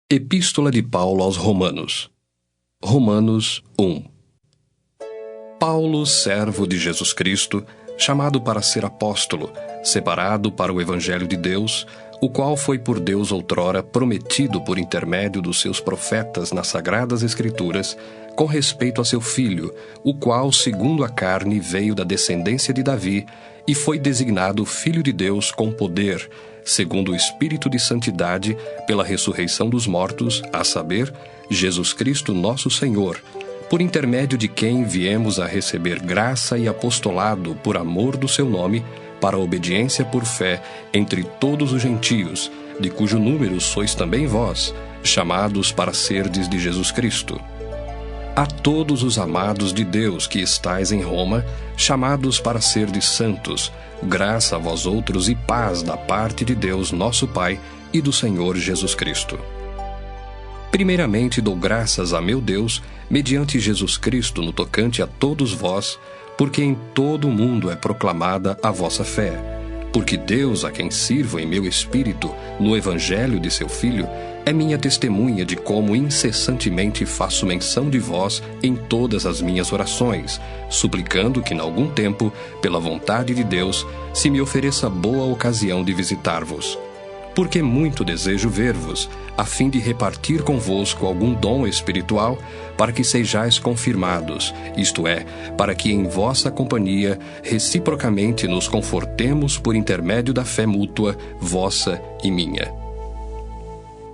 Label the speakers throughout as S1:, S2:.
S1: Epístola de Paulo aos Romanos. Romanos 1. Paulo, servo de Jesus Cristo, chamado para ser apóstolo, separado para o Evangelho de Deus, o qual foi por Deus outrora prometido por intermédio dos seus profetas nas Sagradas Escrituras, com respeito a seu Filho, o qual, segundo a carne, veio da descendência de Davi, e foi designado Filho de Deus com poder, segundo o Espírito de Santidade, pela ressurreição dos mortos, a saber, Jesus Cristo nosso Senhor, por intermédio de quem viemos a receber graça e apostolado por amor do seu nome, para a obediência por fé entre todos os gentios, de cujo número sois também vós, chamados para serdes de Jesus Cristo. A todos os amados de Deus que estais em Roma, chamados para serdes santos, graça a vós outros e paz da parte de Deus nosso Pai e do Senhor Jesus Cristo. Primeiramente dou graças a meu Deus, mediante Jesus Cristo no tocante a todos vós, porque em todo o mundo é proclamada a vossa fé. Porque Deus, a quem sirvo em meu espírito, no Evangelho de seu Filho, é minha testemunha de como incessantemente faço menção de vós em todas as minhas orações, suplicando que, em algum tempo, pela vontade de Deus, se me ofereça boa ocasião de visitar-vos. Porque muito desejo ver-vos, a fim de repartir convosco algum dom espiritual, para que sejais confirmados, isto é, para que em vossa companhia reciprocamente nos confortemos por intermédio da fé mútua, vossa e minha.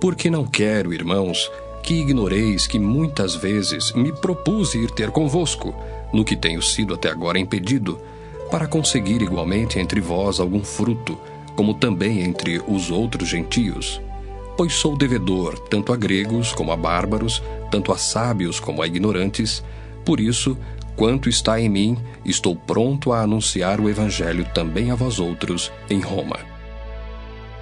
S1: Porque não quero, irmãos, que ignoreis que muitas vezes me propus ir ter convosco, no que tenho sido até agora impedido, para conseguir igualmente entre vós algum fruto, como também entre os outros gentios. Pois sou devedor tanto a gregos como a bárbaros, tanto a sábios como a ignorantes. Por isso, quanto está em mim, estou pronto a anunciar o Evangelho também a vós outros em Roma.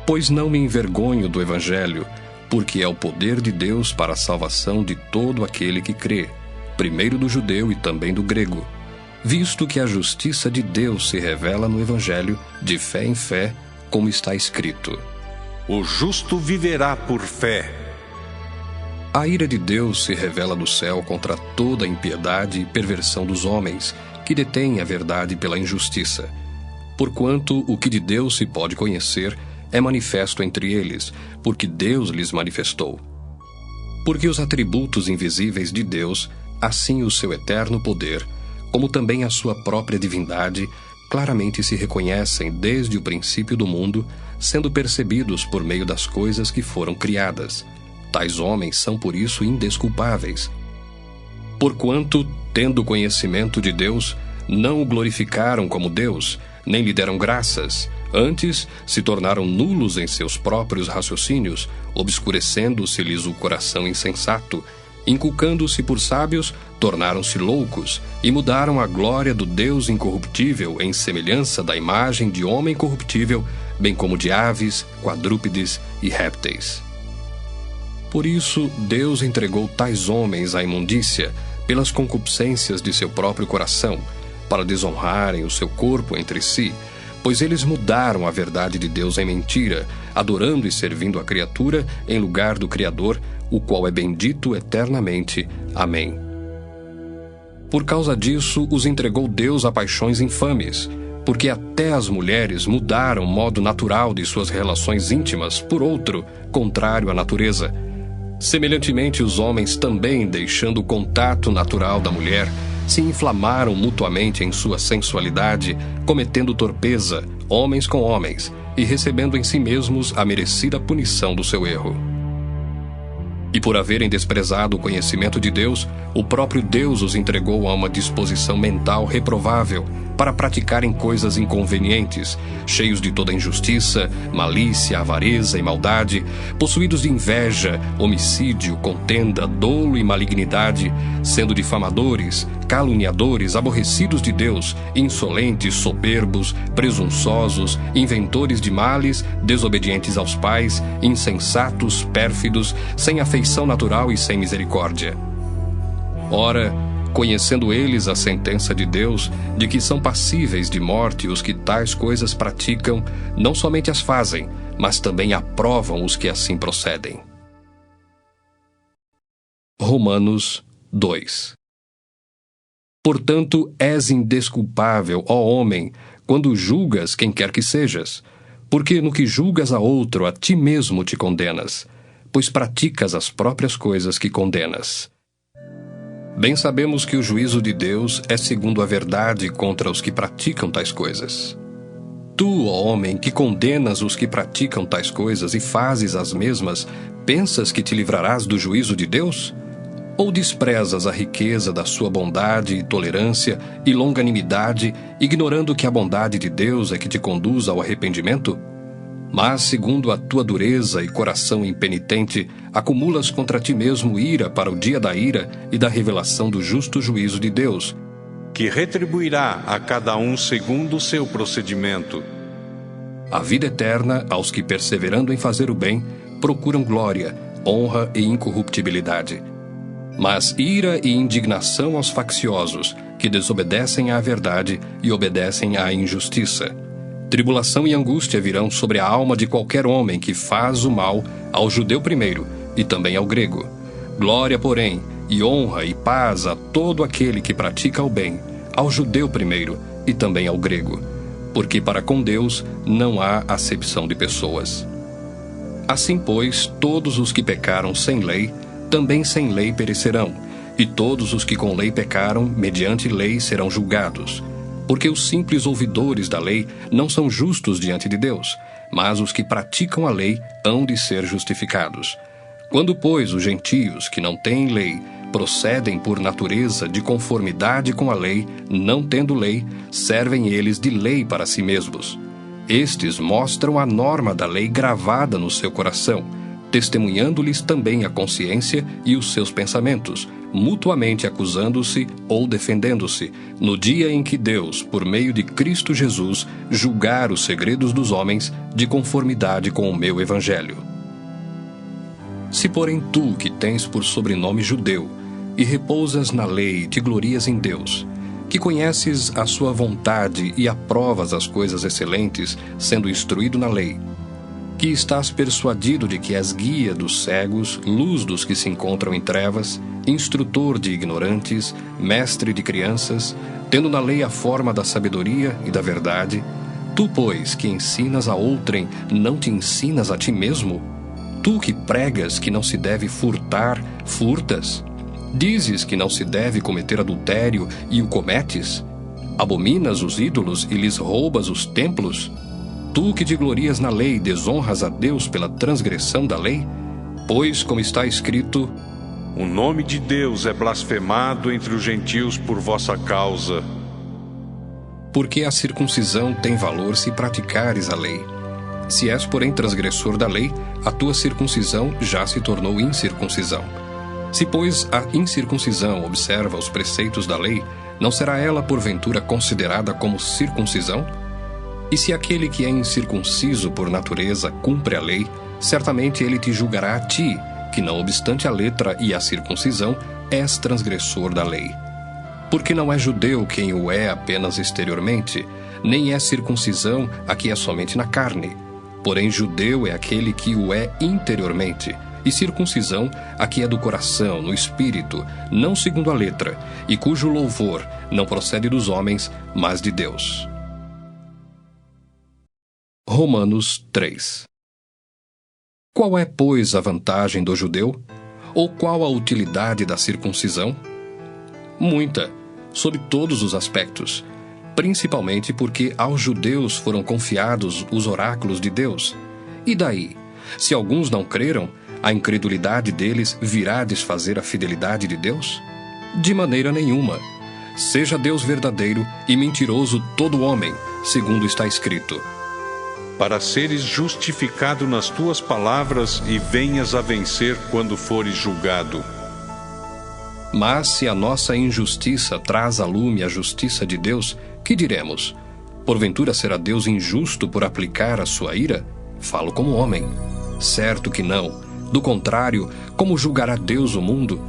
S1: Pois não me envergonho do Evangelho, porque é o poder de Deus para a salvação de todo aquele que crê, primeiro do judeu e também do grego, visto que a justiça de Deus se revela no Evangelho, de fé em fé, como está escrito:
S2: o justo viverá por fé.
S1: A ira de Deus se revela do céu contra toda a impiedade e perversão dos homens, que detêm a verdade pela injustiça. Porquanto o que de Deus se pode conhecer é manifesto entre eles, porque Deus lhes manifestou. Porque os atributos invisíveis de Deus, assim o seu eterno poder, como também a sua própria divindade, claramente se reconhecem desde o princípio do mundo, sendo percebidos por meio das coisas que foram criadas. Tais homens são por isso indesculpáveis. Porquanto, tendo conhecimento de Deus, não o glorificaram como Deus, nem lhe deram graças. Antes, se tornaram nulos em seus próprios raciocínios, obscurecendo-se-lhes o coração insensato. Inculcando-se por sábios, tornaram-se loucos, e mudaram a glória do Deus incorruptível em semelhança da imagem de homem corruptível, bem como de aves, quadrúpedes e répteis. Por isso, Deus entregou tais homens à imundícia, pelas concupiscências de seu próprio coração, para desonrarem o seu corpo entre si, pois eles mudaram a verdade de Deus em mentira, adorando e servindo a criatura em lugar do Criador, o qual é bendito eternamente. Amém. Por causa disso, os entregou Deus a paixões infames, porque até as mulheres mudaram o modo natural de suas relações íntimas por outro, contrário à natureza. Semelhantemente, os homens também, deixando o contato natural da mulher, se inflamaram mutuamente em sua sensualidade, cometendo torpeza, homens com homens, e recebendo em si mesmos a merecida punição do seu erro. E por haverem desprezado o conhecimento de Deus, o próprio Deus os entregou a uma disposição mental reprovável, para praticarem coisas inconvenientes, cheios de toda injustiça, malícia, avareza e maldade, possuídos de inveja, homicídio, contenda, dolo e malignidade, sendo difamadores, caluniadores, aborrecidos de Deus, insolentes, soberbos, presunçosos, inventores de males, desobedientes aos pais, insensatos, pérfidos, sem afeição natural e sem misericórdia. Ora, conhecendo eles a sentença de Deus, de que são passíveis de morte os que tais coisas praticam, não somente as fazem, mas também aprovam os que assim procedem. Romanos 2. Portanto, és indesculpável, ó homem, quando julgas quem quer que sejas, porque no que julgas a outro, a ti mesmo te condenas, pois praticas as próprias coisas que condenas. Bem sabemos que o juízo de Deus é segundo a verdade contra os que praticam tais coisas. Tu, ó homem, que condenas os que praticam tais coisas e fazes as mesmas, pensas que te livrarás do juízo de Deus? Ou desprezas a riqueza da sua bondade e tolerância e longanimidade, ignorando que a bondade de Deus é que te conduz ao arrependimento? Mas, segundo a tua dureza e coração impenitente, acumulas contra ti mesmo ira para o dia da ira e da revelação do justo juízo de Deus,
S2: que retribuirá a cada um segundo o seu procedimento.
S1: A vida eterna aos que, perseverando em fazer o bem, procuram glória, honra e incorruptibilidade. Mas ira e indignação aos facciosos, que desobedecem à verdade e obedecem à injustiça. Tribulação e angústia virão sobre a alma de qualquer homem que faz o mal, ao judeu primeiro, e também ao grego. Glória, porém, e honra e paz a todo aquele que pratica o bem, ao judeu primeiro, e também ao grego. Porque para com Deus não há acepção de pessoas. Assim, pois, todos os que pecaram sem lei, também sem lei perecerão, e todos os que com lei pecaram, mediante lei serão julgados. Porque os simples ouvidores da lei não são justos diante de Deus, mas os que praticam a lei hão de ser justificados. Quando, pois, os gentios, que não têm lei, procedem por natureza de conformidade com a lei, não tendo lei, servem eles de lei para si mesmos. Estes mostram a norma da lei gravada no seu coração, testemunhando-lhes também a consciência e os seus pensamentos, mutuamente acusando-se ou defendendo-se, no dia em que Deus, por meio de Cristo Jesus, julgar os segredos dos homens de conformidade com o meu evangelho. Se, porém, tu, que tens por sobrenome judeu, e repousas na lei e te glorias em Deus, que conheces a sua vontade e aprovas as coisas excelentes, sendo instruído na lei, que estás persuadido de que és guia dos cegos, luz dos que se encontram em trevas, instrutor de ignorantes, mestre de crianças, tendo na lei a forma da sabedoria e da verdade, tu, pois, que ensinas a outrem, não te ensinas a ti mesmo? Tu que pregas que não se deve furtar, furtas? Dizes que não se deve cometer adultério e o cometes? Abominas os ídolos e lhes roubas os templos? Tu que te glorias na lei, desonras a Deus pela transgressão da lei? Pois, como está escrito,
S2: o nome de Deus é blasfemado entre os gentios por vossa causa.
S1: Porque a circuncisão tem valor se praticares a lei. Se és, porém, transgressor da lei, a tua circuncisão já se tornou incircuncisão. Se, pois, a incircuncisão observa os preceitos da lei, não será ela, porventura, considerada como circuncisão? E se aquele que é incircunciso por natureza cumpre a lei, certamente ele te julgará a ti, que não obstante a letra e a circuncisão, és transgressor da lei. Porque não é judeu quem o é apenas exteriormente, nem é circuncisão a que é somente na carne. Porém judeu é aquele que o é interiormente, e circuncisão a que é do coração, no espírito, não segundo a letra, e cujo louvor não procede dos homens, mas de Deus. Romanos 3. Qual é, pois, a vantagem do judeu? Ou qual a utilidade da circuncisão? Muita, sob todos os aspectos, principalmente porque aos judeus foram confiados os oráculos de Deus. E daí, se alguns não creram, a incredulidade deles virá desfazer a fidelidade de Deus? De maneira nenhuma. Seja Deus verdadeiro e mentiroso todo homem, segundo está escrito:
S2: para seres justificado nas tuas palavras e venhas a vencer quando fores julgado.
S1: Mas se a nossa injustiça traz à lume a justiça de Deus, que diremos? Porventura será Deus injusto por aplicar a sua ira? Falo como homem. Certo que não. Do contrário, como julgará Deus o mundo?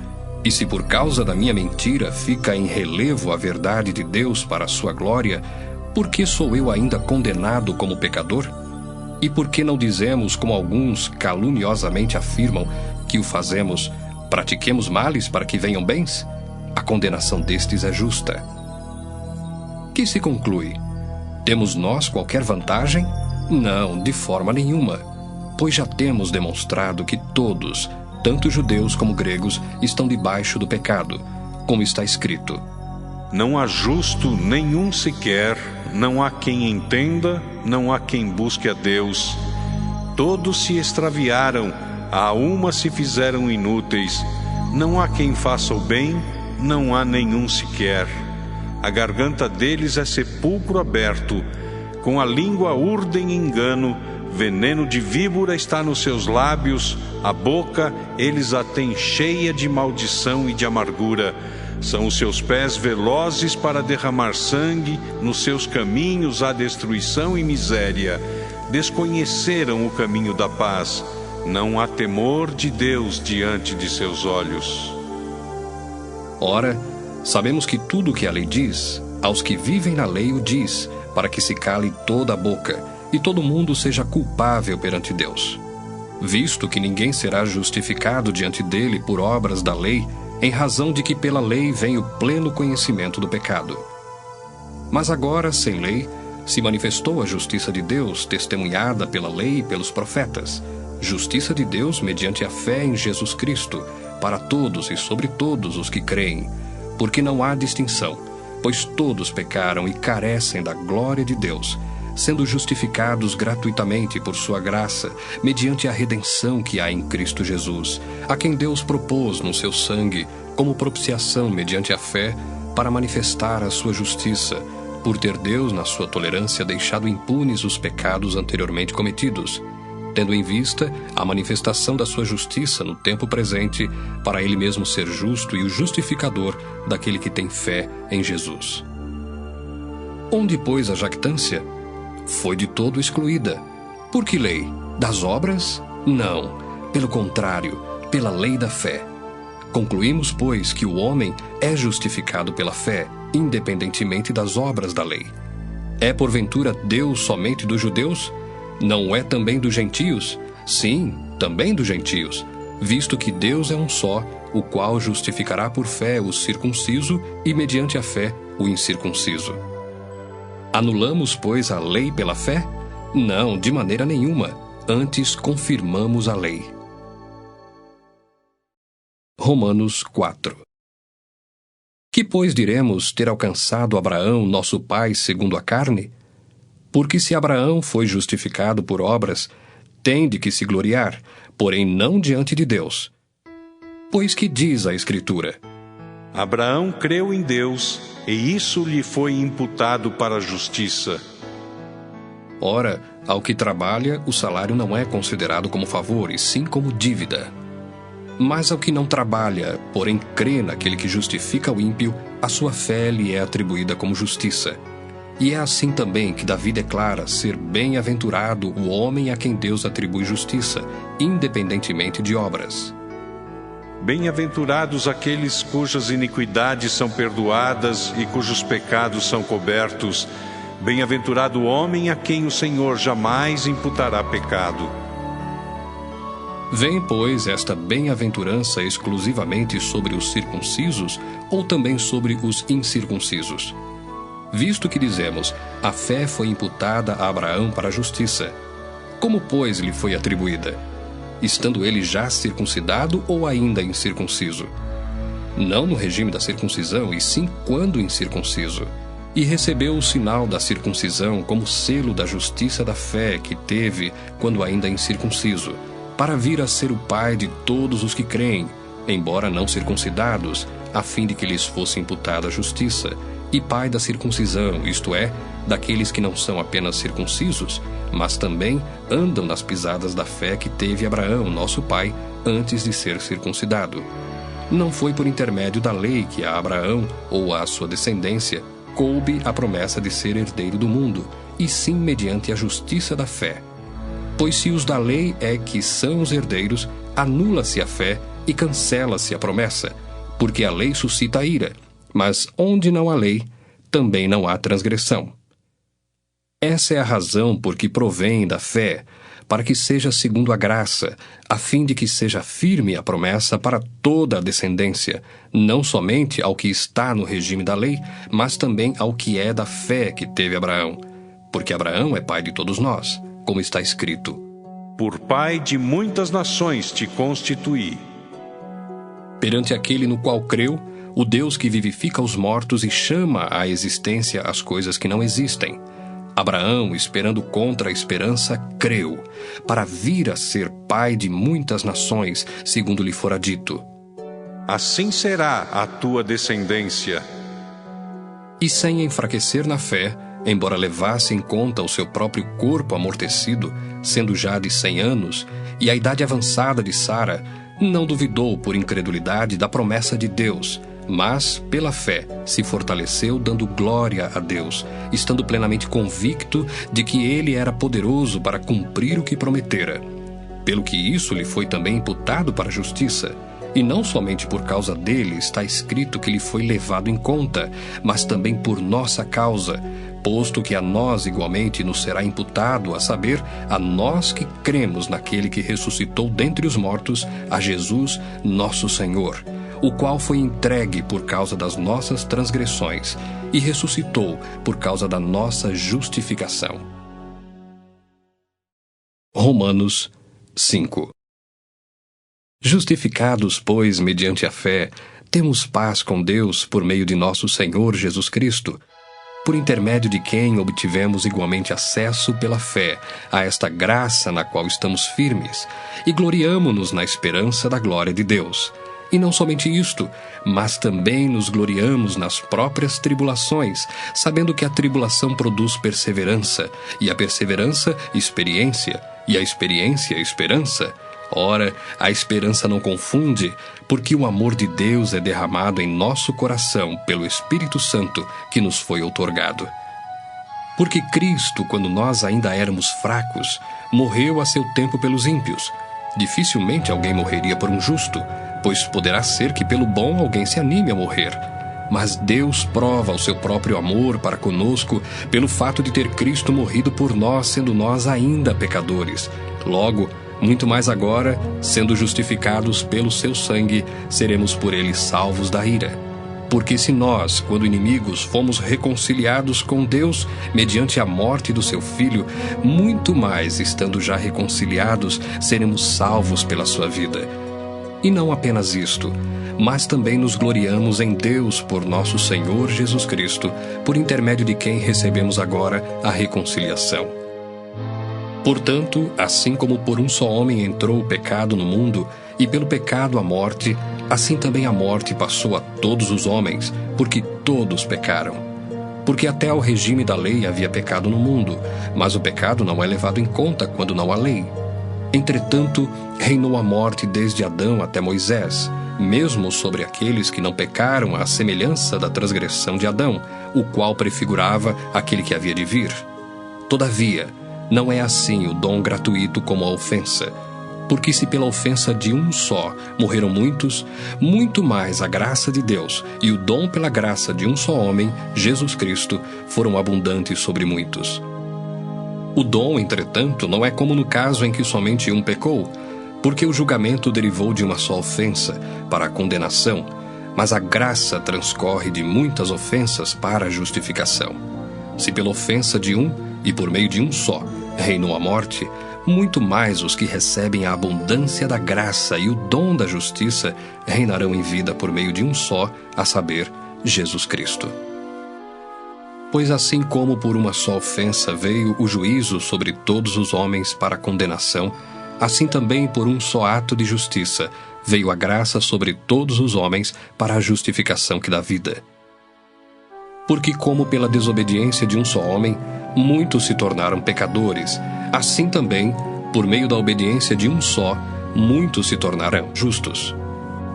S1: E se por causa da minha mentira fica em relevo a verdade de Deus para a sua glória, por que sou eu ainda condenado como pecador? E por que não dizemos, como alguns caluniosamente afirmam, que o fazemos Pratiquemos males para que venham bens? A condenação destes é justa. Que se conclui? Temos nós qualquer vantagem? Não, de forma nenhuma, pois já temos demonstrado que todos, tanto judeus como gregos, estão debaixo do pecado, como está escrito:
S2: Não há justo nenhum sequer, não há quem entenda, não há quem busque a Deus. Todos se extraviaram, a uma se fizeram inúteis. Não há quem faça o bem, não há nenhum sequer. A garganta deles é sepulcro aberto, com a língua urdem engano, veneno de víbora está nos seus lábios, a boca eles a têm cheia de maldição e de amargura. São os seus pés velozes para derramar sangue, nos seus caminhos há destruição e miséria. Desconheceram o caminho da paz, não há temor de Deus diante de seus olhos.
S1: Ora, sabemos que tudo o que a lei diz, aos que vivem na lei o diz, para que se cale toda a boca, e todo mundo seja culpável perante Deus. Visto que ninguém será justificado diante dele por obras da lei, em razão de que pela lei vem o pleno conhecimento do pecado. Mas agora, sem lei, se manifestou a justiça de Deus, testemunhada pela lei e pelos profetas, justiça de Deus mediante a fé em Jesus Cristo, para todos e sobre todos os que creem, porque não há distinção, pois todos pecaram e carecem da glória de Deus, sendo justificados gratuitamente por sua graça, mediante a redenção que há em Cristo Jesus, a quem Deus propôs no seu sangue, como propiciação mediante a fé, para manifestar a sua justiça, por ter Deus, na sua tolerância, deixado impunes os pecados anteriormente cometidos, tendo em vista a manifestação da sua justiça no tempo presente, para ele mesmo ser justo e o justificador daquele que tem fé em Jesus. Onde, pois, a jactância? Foi de todo excluída. Por que lei? Das obras? Não. Pelo contrário, pela lei da fé. Concluímos, pois, que o homem é justificado pela fé, independentemente das obras da lei. É porventura Deus somente dos judeus? Não é também dos gentios? Sim, também dos gentios, visto que Deus é um só, o qual justificará por fé o circunciso e mediante a fé o incircunciso. Anulamos, pois, a lei pela fé? Não, de maneira nenhuma. Antes confirmamos a lei. Romanos 4. Que, pois, diremos ter alcançado Abraão, nosso pai, segundo a carne? Porque se Abraão foi justificado por obras, tem de que se gloriar, porém não diante de Deus. Pois que diz a Escritura:
S2: Abraão creu em Deus, e isso lhe foi imputado para a justiça.
S1: Ora, ao que trabalha, o salário não é considerado como favor, e sim como dívida. Mas ao que não trabalha, porém crê naquele que justifica o ímpio, a sua fé lhe é atribuída como justiça. E é assim também que Davi declara ser bem-aventurado o homem a quem Deus atribui justiça, independentemente de obras.
S2: Bem-aventurados aqueles cujas iniquidades são perdoadas e cujos pecados são cobertos. Bem-aventurado o homem a quem o Senhor jamais imputará pecado.
S1: Vem, pois, esta bem-aventurança exclusivamente sobre os circuncisos ou também sobre os incircuncisos? Visto que dizemos, a fé foi imputada a Abraão para a justiça. Como, pois, lhe foi atribuída? Estando ele já circuncidado ou ainda incircunciso? Não no regime da circuncisão, e sim quando incircunciso. E recebeu o sinal da circuncisão como selo da justiça da fé que teve quando ainda incircunciso, para vir a ser o pai de todos os que creem, embora não circuncidados, a fim de que lhes fosse imputada a justiça, e pai da circuncisão, isto é, daqueles que não são apenas circuncisos, mas também andam nas pisadas da fé que teve Abraão, nosso pai, antes de ser circuncidado. Não foi por intermédio da lei que a Abraão, ou à sua descendência, coube a promessa de ser herdeiro do mundo, e sim mediante a justiça da fé. Pois se os da lei é que são os herdeiros, anula-se a fé e cancela-se a promessa, porque a lei suscita a ira. Mas onde não há lei, também não há transgressão. Essa é a razão por que provém da fé, para que seja segundo a graça, a fim de que seja firme a promessa para toda a descendência, não somente ao que está no regime da lei, mas também ao que é da fé que teve Abraão. Porque Abraão é pai de todos nós, como está escrito:
S2: Por pai de muitas nações te constituí.
S1: Perante aquele no qual creu, o Deus que vivifica os mortos e chama à existência as coisas que não existem. Abraão, esperando contra a esperança, creu, para vir a ser pai de muitas nações, segundo lhe fora dito:
S2: Assim será a tua descendência.
S1: E sem enfraquecer na fé, embora levasse em conta o seu próprio corpo amortecido, sendo já de 100 anos, e a idade avançada de Sara, não duvidou por incredulidade da promessa de Deus, mas, pela fé, se fortaleceu dando glória a Deus, estando plenamente convicto de que ele era poderoso para cumprir o que prometera. Pelo que isso lhe foi também imputado para a justiça. E não somente por causa dele está escrito que lhe foi levado em conta, mas também por nossa causa, posto que a nós igualmente nos será imputado, a saber, a nós que cremos naquele que ressuscitou dentre os mortos, a Jesus, nosso Senhor, o qual foi entregue por causa das nossas transgressões e ressuscitou por causa da nossa justificação. Romanos 5. Justificados, pois, mediante a fé, temos paz com Deus por meio de nosso Senhor Jesus Cristo, por intermédio de quem obtivemos igualmente acesso pela fé a esta graça na qual estamos firmes, e gloriamo-nos na esperança da glória de Deus. E não somente isto, mas também nos gloriamos nas próprias tribulações, sabendo que a tribulação produz perseverança, e a perseverança, experiência, e a experiência, esperança. Ora, a esperança não confunde, porque o amor de Deus é derramado em nosso coração pelo Espírito Santo que nos foi outorgado. Porque Cristo, quando nós ainda éramos fracos, morreu a seu tempo pelos ímpios. Dificilmente alguém morreria por um justo, pois poderá ser que pelo bom alguém se anime a morrer. Mas Deus prova o seu próprio amor para conosco pelo fato de ter Cristo morrido por nós, sendo nós ainda pecadores. Logo, muito mais agora, sendo justificados pelo seu sangue, seremos por ele salvos da ira. Porque se nós, quando inimigos, fomos reconciliados com Deus mediante a morte do seu Filho, muito mais, estando já reconciliados, seremos salvos pela sua vida. E não apenas isto, mas também nos gloriamos em Deus por nosso Senhor Jesus Cristo, por intermédio de quem recebemos agora a reconciliação. Portanto, assim como por um só homem entrou o pecado no mundo, e pelo pecado a morte, assim também a morte passou a todos os homens, porque todos pecaram. Porque até ao regime da lei havia pecado no mundo, mas o pecado não é levado em conta quando não há lei. Entretanto, reinou a morte desde Adão até Moisés, mesmo sobre aqueles que não pecaram à semelhança da transgressão de Adão, o qual prefigurava aquele que havia de vir. Todavia, não é assim o dom gratuito como a ofensa. Porque se pela ofensa de um só morreram muitos, muito mais a graça de Deus e o dom pela graça de um só homem, Jesus Cristo, foram abundantes sobre muitos. O dom, entretanto, não é como no caso em que somente um pecou, porque o julgamento derivou de uma só ofensa, para a condenação, mas a graça transcorre de muitas ofensas para a justificação. Se pela ofensa de um, e por meio de um só, reinou a morte, muito mais os que recebem a abundância da graça e o dom da justiça reinarão em vida por meio de um só, a saber, Jesus Cristo. Pois assim como por uma só ofensa veio o juízo sobre todos os homens para a condenação, assim também por um só ato de justiça veio a graça sobre todos os homens para a justificação que dá vida. Porque como pela desobediência de um só homem, muitos se tornaram pecadores, assim também, por meio da obediência de um só, muitos se tornarão justos.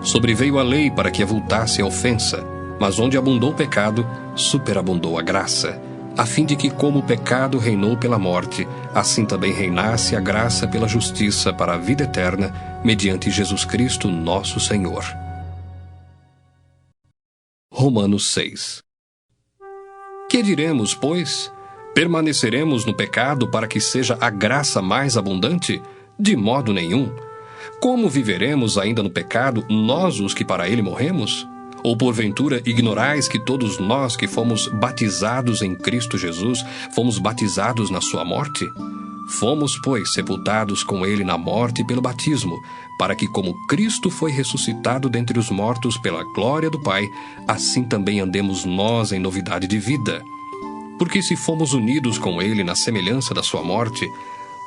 S1: Sobreveio a lei para que avultasse a ofensa, mas onde abundou o pecado, superabundou a graça, a fim de que, como o pecado reinou pela morte, assim também reinasse a graça pela justiça para a vida eterna, mediante Jesus Cristo nosso Senhor. Romanos 6. Que diremos, pois? Permaneceremos no pecado para que seja a graça mais abundante? De modo nenhum. Como viveremos ainda no pecado, nós os que para ele morremos? Ou porventura ignorais que todos nós que fomos batizados em Cristo Jesus, fomos batizados na sua morte? Fomos, pois, sepultados com ele na morte pelo batismo, para que como Cristo foi ressuscitado dentre os mortos pela glória do Pai, assim também andemos nós em novidade de vida. Porque se fomos unidos com ele na semelhança da sua morte,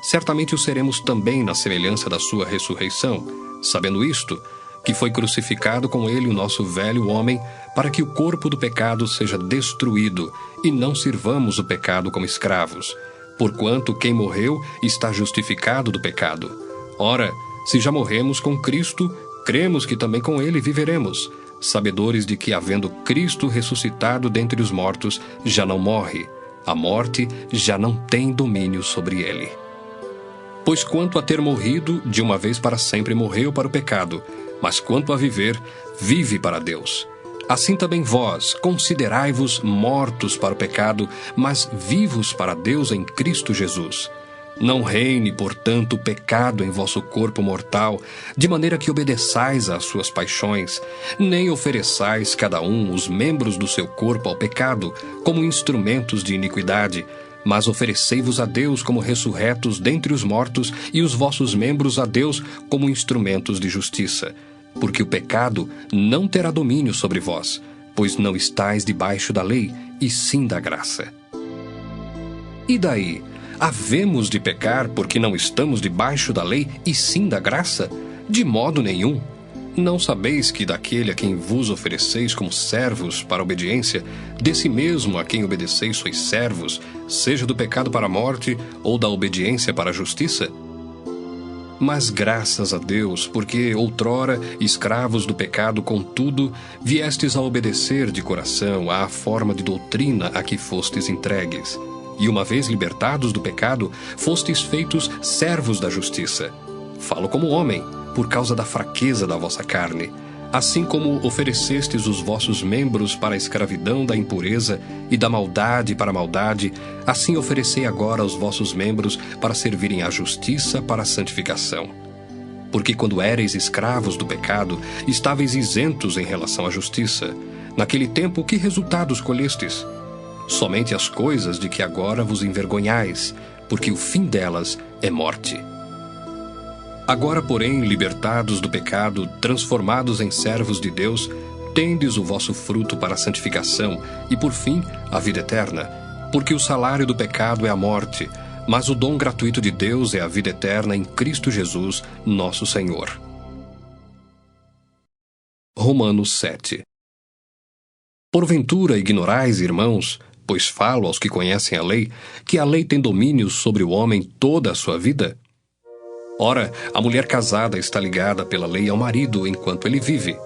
S1: certamente o seremos também na semelhança da sua ressurreição, sabendo isto, que foi crucificado com ele o nosso velho homem, para que o corpo do pecado seja destruído, e não sirvamos o pecado como escravos. Porquanto quem morreu está justificado do pecado. Ora, se já morremos com Cristo, cremos que também com ele viveremos, sabedores de que, havendo Cristo ressuscitado dentre os mortos, já não morre. A morte já não tem domínio sobre ele. Pois quanto a ter morrido, de uma vez para sempre morreu para o pecado, mas quanto a viver, vive para Deus. Assim também vós, considerai-vos mortos para o pecado, mas vivos para Deus em Cristo Jesus. Não reine, portanto, o pecado em vosso corpo mortal, de maneira que obedeçais às suas paixões, nem ofereçais cada um os membros do seu corpo ao pecado, como instrumentos de iniquidade, mas oferecei-vos a Deus como ressurretos dentre os mortos, e os vossos membros a Deus como instrumentos de justiça. Porque o pecado não terá domínio sobre vós, pois não estáis debaixo da lei, e sim da graça. E daí? Havemos de pecar porque não estamos debaixo da lei, e sim da graça? De modo nenhum. Não sabeis que daquele a quem vos ofereceis como servos para a obediência, desse mesmo a quem obedeceis sois servos, seja do pecado para a morte, ou da obediência para a justiça? Mas graças a Deus, porque outrora, escravos do pecado, contudo, viestes a obedecer de coração à forma de doutrina a que fostes entregues. E uma vez libertados do pecado, fostes feitos servos da justiça. Falo como homem, por causa da fraqueza da vossa carne. Assim como oferecestes os vossos membros para a escravidão da impureza e da maldade para a maldade, assim oferecei agora os vossos membros para servirem à justiça para a santificação. Porque quando éreis escravos do pecado, estáveis isentos em relação à justiça. Naquele tempo, que resultados colhestes? Somente as coisas de que agora vos envergonhais, porque o fim delas é morte. Agora, porém, libertados do pecado, transformados em servos de Deus, tendes o vosso fruto para a santificação e, por fim, a vida eterna. Porque o salário do pecado é a morte, mas o dom gratuito de Deus é a vida eterna em Cristo Jesus, nosso Senhor. Romanos 7. Porventura ignorais, irmãos, pois falo aos que conhecem a lei, que a lei tem domínio sobre o homem toda a sua vida? Ora, a mulher casada está ligada pela lei ao marido enquanto ele vive,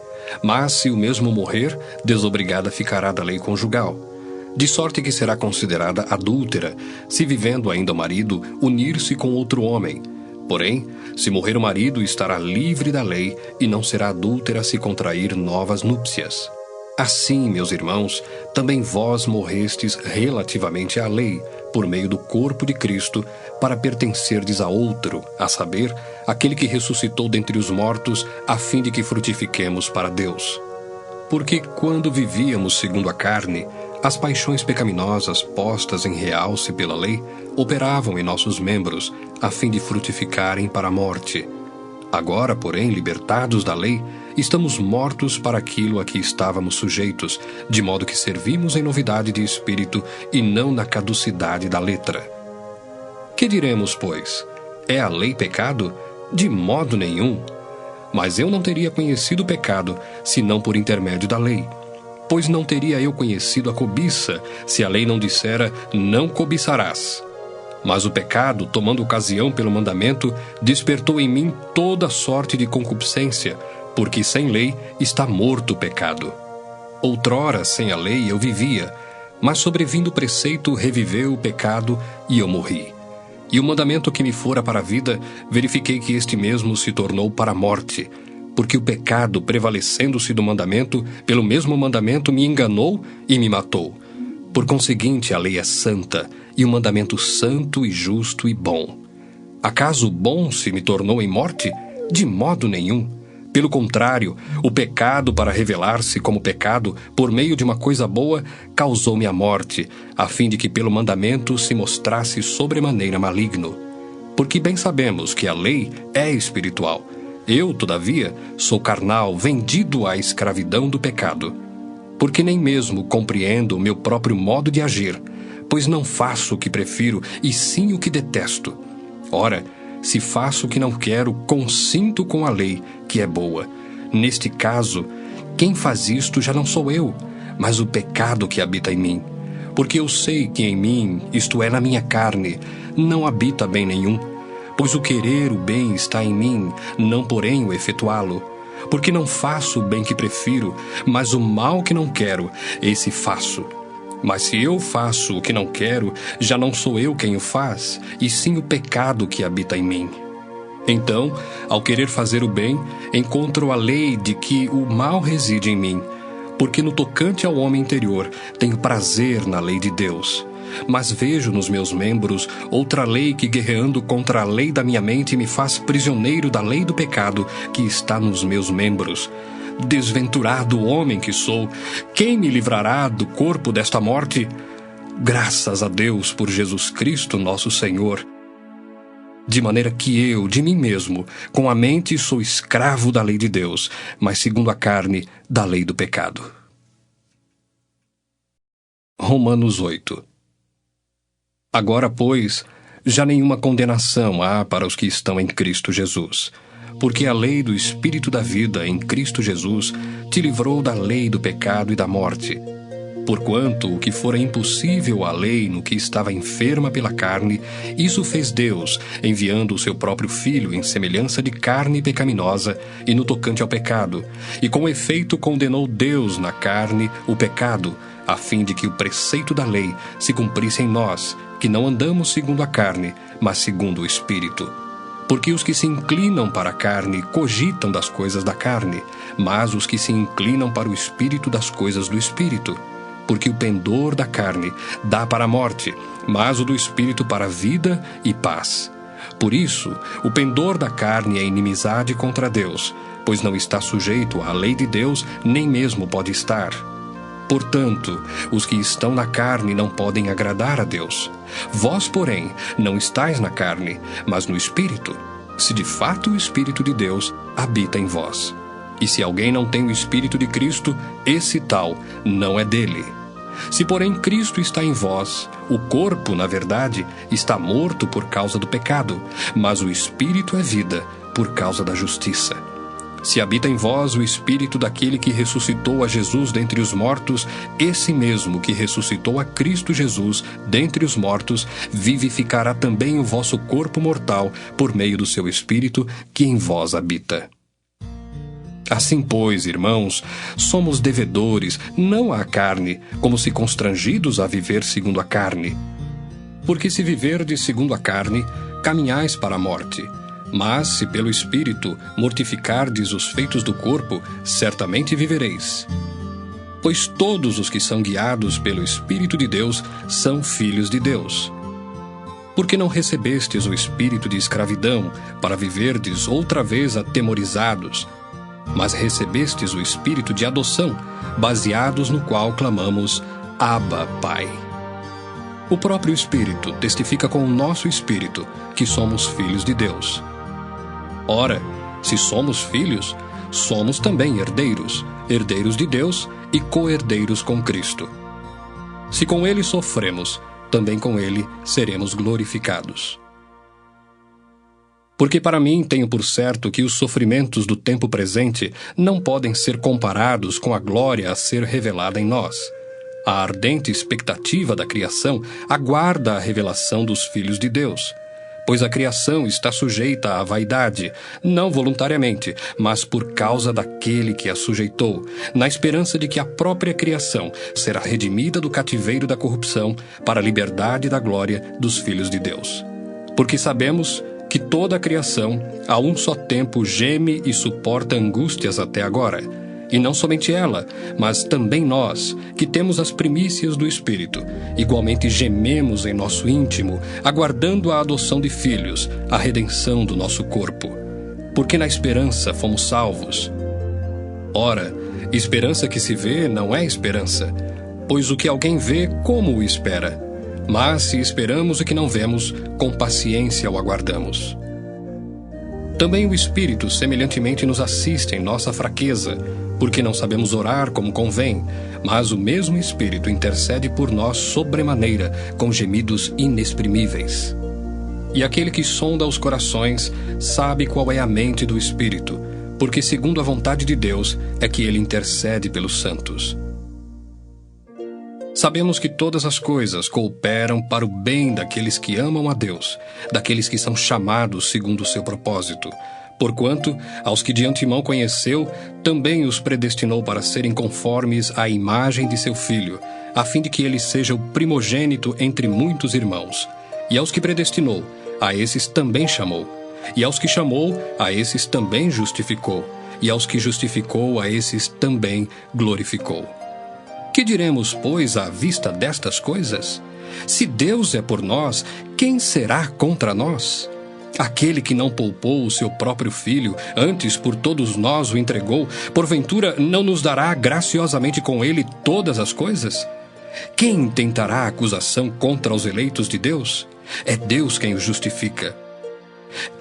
S1: mas se o mesmo morrer, desobrigada ficará da lei conjugal. De sorte que será considerada adúltera, se vivendo ainda o marido, unir-se com outro homem. Porém, se morrer o marido, estará livre da lei e não será adúltera se contrair novas núpcias. Assim, meus irmãos, também vós morrestes relativamente à lei, por meio do corpo de Cristo, para pertencerdes a outro, a saber, aquele que ressuscitou dentre os mortos, a fim de que frutifiquemos para Deus. Porque quando vivíamos segundo a carne, as paixões pecaminosas postas em realce pela lei operavam em nossos membros, a fim de frutificarem para a morte. Agora, porém, libertados da lei, estamos mortos para aquilo a que estávamos sujeitos, de modo que servimos em novidade de espírito e não na caducidade da letra. Que diremos, pois? É a lei pecado? De modo nenhum. Mas eu não teria conhecido o pecado, senão por intermédio da lei. Pois não teria eu conhecido a cobiça, se a lei não dissera, não cobiçarás. Mas o pecado, tomando ocasião pelo mandamento, despertou em mim toda sorte de concupiscência, porque sem lei está morto o pecado. Outrora, sem a lei, eu vivia, mas sobrevindo o preceito, reviveu o pecado e eu morri. E o mandamento que me fora para a vida, verifiquei que este mesmo se tornou para a morte, porque o pecado, prevalecendo-se do mandamento, pelo mesmo mandamento me enganou e me matou. Por conseguinte, a lei é santa, e o mandamento santo e justo e bom. Acaso bom se me tornou em morte? De modo nenhum. Pelo contrário, o pecado, para revelar-se como pecado, por meio de uma coisa boa, causou-me a morte, a fim de que pelo mandamento se mostrasse sobremaneira maligno. Porque bem sabemos que a lei é espiritual. Eu, todavia, sou carnal, vendido à escravidão do pecado. Porque nem mesmo compreendo o meu próprio modo de agir, pois não faço o que prefiro, e sim o que detesto. Ora, se faço o que não quero, consinto com a lei, que é boa. Neste caso, quem faz isto já não sou eu, mas o pecado que habita em mim. Porque eu sei que em mim, isto é, na minha carne, não habita bem nenhum. Pois o querer o bem está em mim, não porém o efetuá-lo. Porque não faço o bem que prefiro, mas o mal que não quero, esse faço. Mas se eu faço o que não quero, já não sou eu quem o faz, e sim o pecado que habita em mim. Então, ao querer fazer o bem, encontro a lei de que o mal reside em mim, porque no tocante ao homem interior tenho prazer na lei de Deus. Mas vejo nos meus membros outra lei que, guerreando contra a lei da minha mente, me faz prisioneiro da lei do pecado que está nos meus membros. Desventurado homem que sou, quem me livrará do corpo desta morte? Graças a Deus por Jesus Cristo nosso Senhor. De maneira que eu, de mim mesmo, com a mente sou escravo da lei de Deus, mas segundo a carne, da lei do pecado. Romanos 8. Agora, pois, já nenhuma condenação há para os que estão em Cristo Jesus. Porque a lei do Espírito da vida em Cristo Jesus te livrou da lei do pecado e da morte. Porquanto o que fora impossível à lei no que estava enferma pela carne, isso fez Deus, enviando o seu próprio Filho em semelhança de carne pecaminosa e no tocante ao pecado, e com efeito condenou Deus na carne o pecado, a fim de que o preceito da lei se cumprisse em nós, que não andamos segundo a carne, mas segundo o Espírito. Porque os que se inclinam para a carne cogitam das coisas da carne, mas os que se inclinam para o Espírito das coisas do Espírito. Porque o pendor da carne dá para a morte, mas o do Espírito para a vida e paz. Por isso, o pendor da carne é inimizade contra Deus, pois não está sujeito à lei de Deus, nem mesmo pode estar. Portanto, os que estão na carne não podem agradar a Deus. Vós, porém, não estáis na carne, mas no Espírito, se de fato o Espírito de Deus habita em vós. E se alguém não tem o Espírito de Cristo, esse tal não é dele. Se, porém, Cristo está em vós, o corpo, na verdade, está morto por causa do pecado, mas o Espírito é vida por causa da justiça. Se habita em vós o Espírito daquele que ressuscitou a Jesus dentre os mortos, esse mesmo que ressuscitou a Cristo Jesus dentre os mortos, vivificará também o vosso corpo mortal por meio do seu Espírito que em vós habita. Assim, pois, irmãos, somos devedores, não à carne, como se constrangidos a viver segundo a carne. Porque se viverdes segundo a carne, caminhais para a morte. Mas, se pelo Espírito mortificardes os feitos do corpo, certamente vivereis. Pois todos os que são guiados pelo Espírito de Deus são filhos de Deus. Porque não recebestes o espírito de escravidão, para viverdes outra vez atemorizados, mas recebestes o espírito de adoção, baseados no qual clamamos, Abba, Pai. O próprio Espírito testifica com o nosso espírito que somos filhos de Deus. Ora, se somos filhos, somos também herdeiros, herdeiros de Deus e co-herdeiros com Cristo. Se com Ele sofremos, também com Ele seremos glorificados. Porque para mim tenho por certo que os sofrimentos do tempo presente não podem ser comparados com a glória a ser revelada em nós. A ardente expectativa da criação aguarda a revelação dos filhos de Deus. Pois a criação está sujeita à vaidade, não voluntariamente, mas por causa daquele que a sujeitou, na esperança de que a própria criação será redimida do cativeiro da corrupção para a liberdade da glória dos filhos de Deus. Porque sabemos que toda a criação, a um só tempo, geme e suporta angústias até agora. E não somente ela, mas também nós, que temos as primícias do Espírito, igualmente gememos em nosso íntimo, aguardando a adoção de filhos, a redenção do nosso corpo. Porque na esperança fomos salvos. Ora, esperança que se vê não é esperança, pois o que alguém vê, como o espera? Mas se esperamos o que não vemos, com paciência o aguardamos. Também o Espírito semelhantemente nos assiste em nossa fraqueza, porque não sabemos orar como convém, mas o mesmo Espírito intercede por nós sobremaneira, com gemidos inexprimíveis. E aquele que sonda os corações sabe qual é a mente do Espírito, porque segundo a vontade de Deus é que ele intercede pelos santos. Sabemos que todas as coisas cooperam para o bem daqueles que amam a Deus, daqueles que são chamados segundo o seu propósito. Porquanto, aos que de antemão conheceu, também os predestinou para serem conformes à imagem de seu Filho, a fim de que ele seja o primogênito entre muitos irmãos. E aos que predestinou, a esses também chamou. E aos que chamou, a esses também justificou. E aos que justificou, a esses também glorificou. Que diremos, pois, à vista destas coisas? Se Deus é por nós, quem será contra nós? Aquele que não poupou o seu próprio Filho, antes por todos nós o entregou, porventura não nos dará graciosamente com ele todas as coisas? Quem intentará acusação contra os eleitos de Deus? É Deus quem os justifica.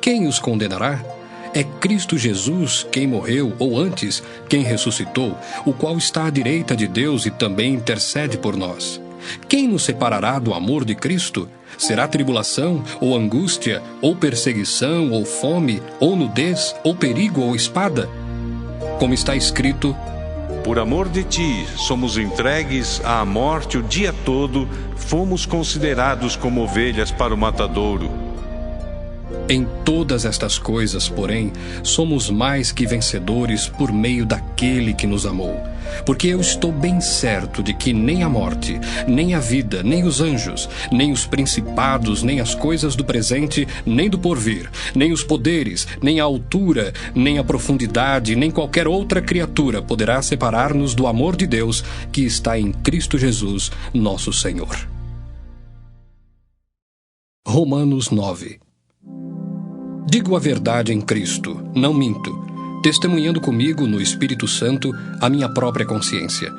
S1: Quem os condenará? É Cristo Jesus quem morreu, ou antes, quem ressuscitou, o qual está à direita de Deus e também intercede por nós. Quem nos separará do amor de Cristo? Será tribulação, ou angústia, ou perseguição, ou fome, ou nudez, ou perigo, ou espada? Como está escrito:
S2: por amor de ti, somos entregues à morte o dia todo, fomos considerados como ovelhas para o matadouro.
S1: Em todas estas coisas, porém, somos mais que vencedores por meio daquele que nos amou. Porque eu estou bem certo de que nem a morte, nem a vida, nem os anjos, nem os principados, nem as coisas do presente, nem do porvir, nem os poderes, nem a altura, nem a profundidade, nem qualquer outra criatura poderá separar-nos do amor de Deus que está em Cristo Jesus, nosso Senhor. Romanos 9. Digo a verdade em Cristo, não minto, testemunhando comigo no Espírito Santo a minha própria consciência.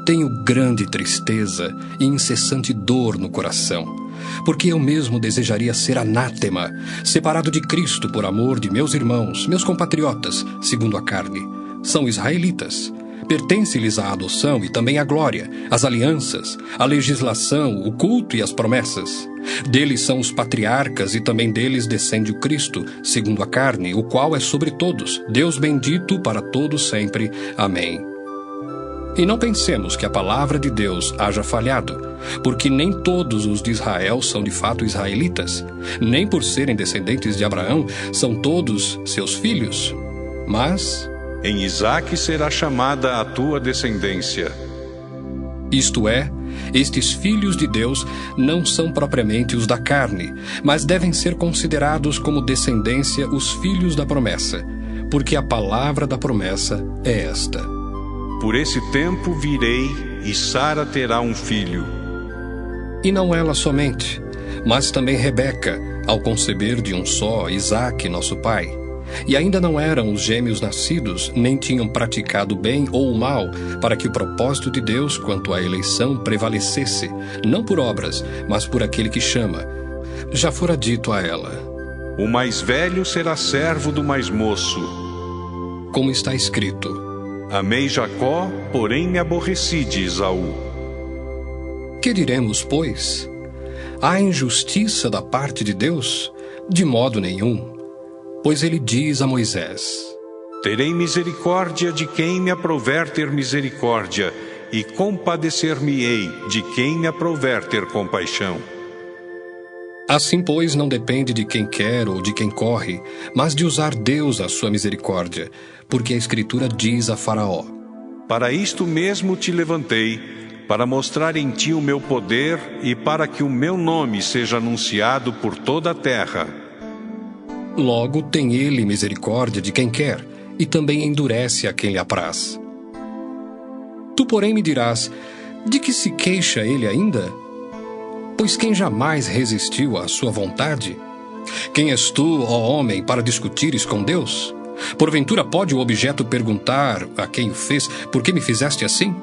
S1: Tenho grande tristeza e incessante dor no coração, porque eu mesmo desejaria ser anátema, separado de Cristo por amor de meus irmãos, meus compatriotas, segundo a carne. São israelitas. Pertence-lhes a adoção e também a glória, as alianças, a legislação, o culto e as promessas. Deles são os patriarcas e também deles descende o Cristo, segundo a carne, o qual é sobre todos, Deus bendito para todos sempre. Amém. E não pensemos que a palavra de Deus haja falhado, porque nem todos os de Israel são de fato israelitas, nem por serem descendentes de Abraão são todos seus filhos, mas
S2: em Isaque será chamada a tua descendência.
S1: Isto é, estes filhos de Deus não são propriamente os da carne, mas devem ser considerados como descendência os filhos da promessa, porque a palavra da promessa é esta:
S2: por esse tempo virei, e Sara terá um filho.
S1: E não ela somente, mas também Rebeca, ao conceber de um só Isaque, nosso pai. E ainda não eram os gêmeos nascidos, nem tinham praticado o bem ou o mal, para que o propósito de Deus quanto à eleição prevalecesse, não por obras, mas por aquele que chama. Já fora dito a ela:
S2: o mais velho será servo do mais moço.
S1: Como está escrito:
S2: amei Jacó, porém me aborreci de Esaú.
S1: Que diremos, pois? Há injustiça da parte de Deus? De modo nenhum. Pois ele diz a Moisés:
S2: terei misericórdia de quem me aprouver ter misericórdia, e compadecer-me-ei de quem me aprouver ter compaixão.
S1: Assim, pois, não depende de quem quer ou de quem corre, mas de usar Deus a sua misericórdia, porque a Escritura diz a Faraó:
S2: para isto mesmo te levantei, para mostrar em ti o meu poder e para que o meu nome seja anunciado por toda a terra.
S1: Logo tem ele misericórdia de quem quer, e também endurece a quem lhe apraz. Tu, porém, me dirás: de que se queixa ele ainda? Pois quem jamais resistiu à sua vontade? Quem és tu, ó homem, para discutires com Deus? Porventura pode o objeto perguntar a quem o fez: por que me fizeste assim?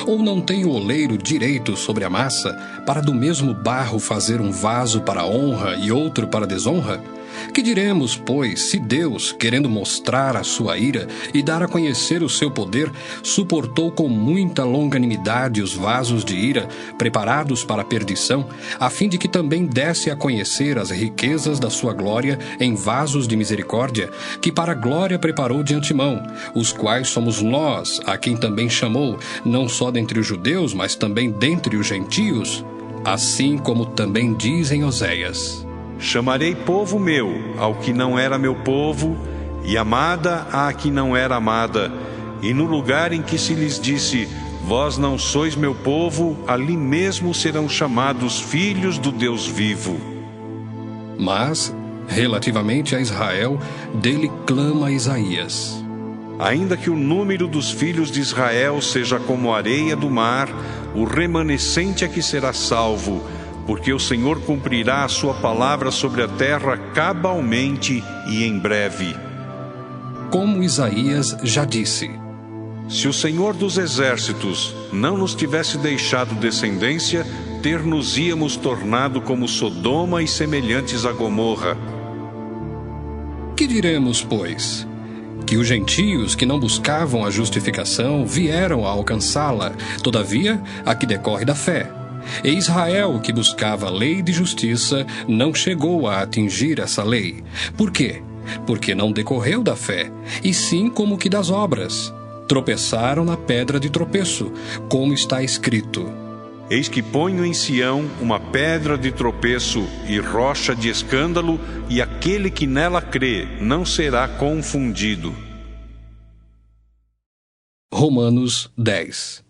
S1: Ou não tem o oleiro direito sobre a massa, para do mesmo barro fazer um vaso para honra e outro para desonra? Que diremos, pois, se Deus, querendo mostrar a sua ira e dar a conhecer o seu poder, suportou com muita longanimidade os vasos de ira, preparados para a perdição, a fim de que também desse a conhecer as riquezas da sua glória em vasos de misericórdia, que para a glória preparou de antemão, os quais somos nós, a quem também chamou, não só dentre os judeus, mas também dentre os gentios? Assim como também diz em Oséias:
S2: Chamarei povo meu ao que não era meu povo, e amada à que não era amada. E no lugar em que se lhes disse: vós não sois meu povo, ali mesmo serão chamados filhos do Deus vivo.
S1: Mas, relativamente a Israel, dele clama Isaías:
S2: Ainda que o número dos filhos de Israel seja como a areia do mar, o remanescente é que será salvo, porque o Senhor cumprirá a sua palavra sobre a terra cabalmente e em breve.
S1: Como Isaías já disse:
S2: se o Senhor dos exércitos não nos tivesse deixado descendência, ter-nos-íamos tornado como Sodoma e semelhantes a Gomorra.
S1: Que diremos, pois? Que os gentios que não buscavam a justificação vieram a alcançá-la, todavia a que decorre da fé. E Israel, que buscava a lei de justiça, não chegou a atingir essa lei. Por quê? Porque não decorreu da fé, e sim como que das obras. Tropeçaram na pedra de tropeço, como está escrito:
S2: Eis que ponho em Sião uma pedra de tropeço e rocha de escândalo, e aquele que nela crê não será confundido.
S1: Romanos 10.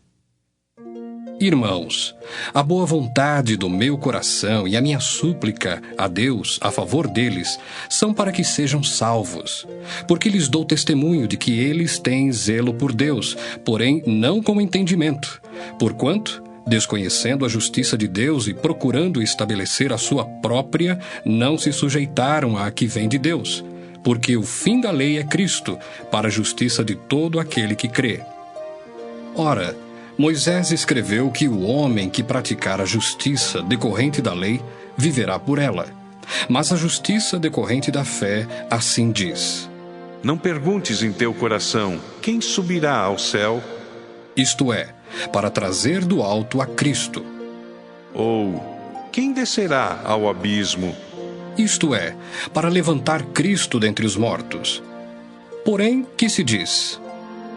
S1: Irmãos, a boa vontade do meu coração e a minha súplica a Deus a favor deles são para que sejam salvos, porque lhes dou testemunho de que eles têm zelo por Deus, porém não com entendimento, porquanto, desconhecendo a justiça de Deus e procurando estabelecer a sua própria, não se sujeitaram à que vem de Deus, porque o fim da lei é Cristo, para a justiça de todo aquele que crê. Ora, Moisés escreveu que o homem que praticar a justiça decorrente da lei viverá por ela. Mas a justiça decorrente da fé assim diz:
S2: Não perguntes em teu coração: quem subirá ao céu?
S1: Isto é, para trazer do alto a Cristo.
S2: Ou, quem descerá ao abismo?
S1: Isto é, para levantar Cristo dentre os mortos. Porém, que se diz?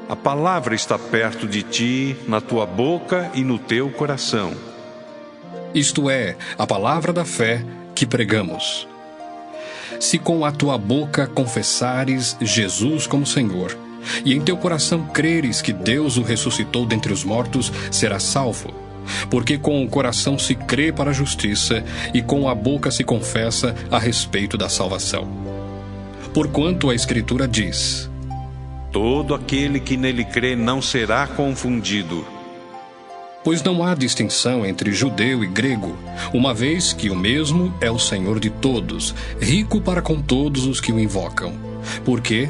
S2: A palavra está perto de ti, na tua boca e no teu coração.
S1: Isto é, a palavra da fé que pregamos. Se com a tua boca confessares Jesus como Senhor, e em teu coração creres que Deus o ressuscitou dentre os mortos, serás salvo. Porque com o coração se crê para a justiça, e com a boca se confessa a respeito da salvação. Porquanto a Escritura diz:
S2: todo aquele que nele crê não será confundido.
S1: Pois não há distinção entre judeu e grego, uma vez que o mesmo é o Senhor de todos, rico para com todos os que o invocam. Porque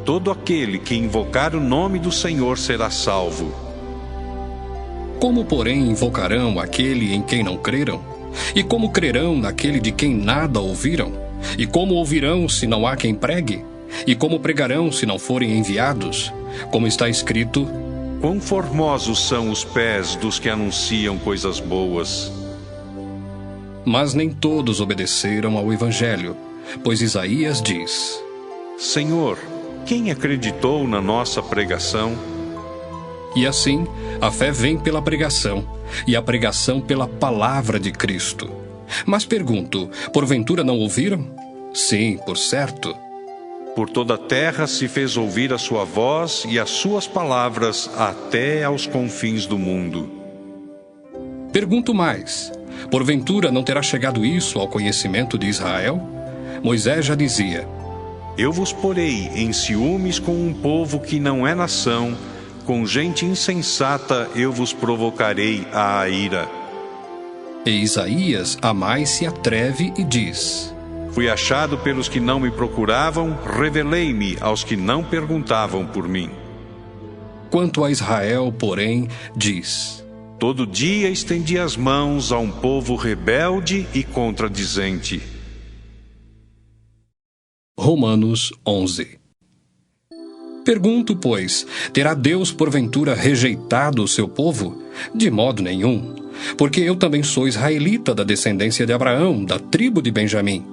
S2: todo aquele que invocar o nome do Senhor será salvo.
S1: Como, porém, invocarão aquele em quem não creram? E como crerão naquele de quem nada ouviram? E como ouvirão se não há quem pregue? E como pregarão se não forem enviados? Como está escrito:
S2: quão formosos são os pés dos que anunciam coisas boas.
S1: Mas nem todos obedeceram ao Evangelho, pois Isaías diz:
S2: Senhor, quem acreditou na nossa pregação?
S1: E assim, a fé vem pela pregação, e a pregação pela palavra de Cristo. Mas pergunto, porventura não ouviram? Sim, por certo.
S2: Por toda a terra se fez ouvir a sua voz e as suas palavras até aos confins do mundo.
S1: Pergunto mais: porventura não terá chegado isso ao conhecimento de Israel? Moisés já dizia:
S2: Eu vos porei em ciúmes com um povo que não é nação, com gente insensata eu vos provocarei à ira.
S1: E Isaías a mais se atreve e diz:
S2: Fui achado pelos que não me procuravam, revelei-me aos que não perguntavam por mim.
S1: Quanto a Israel, porém, diz:
S2: Todo dia estendi as mãos a um povo rebelde e contradizente.
S1: Romanos 11. Pergunto, pois, terá Deus porventura rejeitado o seu povo? De modo nenhum, porque eu também sou israelita da descendência de Abraão, da tribo de Benjamim.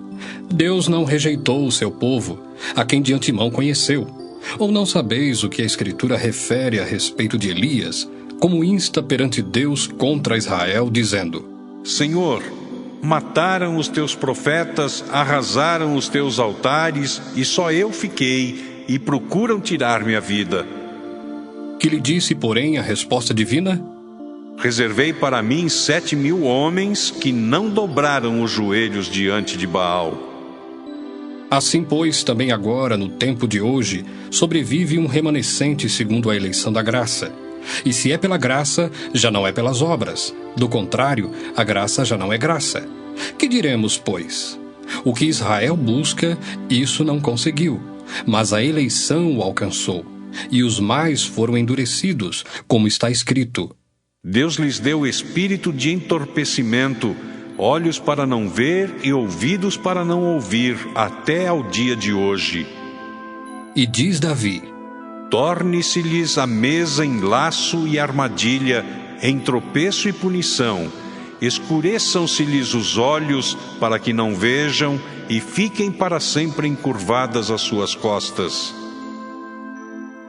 S1: Deus não rejeitou o seu povo, a quem de antemão conheceu. Ou não sabeis o que a Escritura refere a respeito de Elias, como insta perante Deus contra Israel, dizendo:
S2: Senhor, mataram os teus profetas, arrasaram os teus altares, e só eu fiquei, e procuram tirar-me a vida.
S1: Que lhe disse, porém, a resposta divina?
S2: Reservei para mim 7.000 homens que não dobraram os joelhos diante de Baal.
S1: Assim, pois, também agora, no tempo de hoje, sobrevive um remanescente segundo a eleição da graça. E se é pela graça, já não é pelas obras. Do contrário, a graça já não é graça. Que diremos, pois? O que Israel busca, isso não conseguiu, mas a eleição o alcançou, e os mais foram endurecidos, como está escrito:
S2: Deus lhes deu espírito de entorpecimento, olhos para não ver e ouvidos para não ouvir, até ao dia de hoje.
S1: E diz Davi:
S2: Torne-se-lhes a mesa em laço e armadilha, em tropeço e punição. Escureçam-se-lhes os olhos, para que não vejam, e fiquem para sempre encurvadas as suas costas.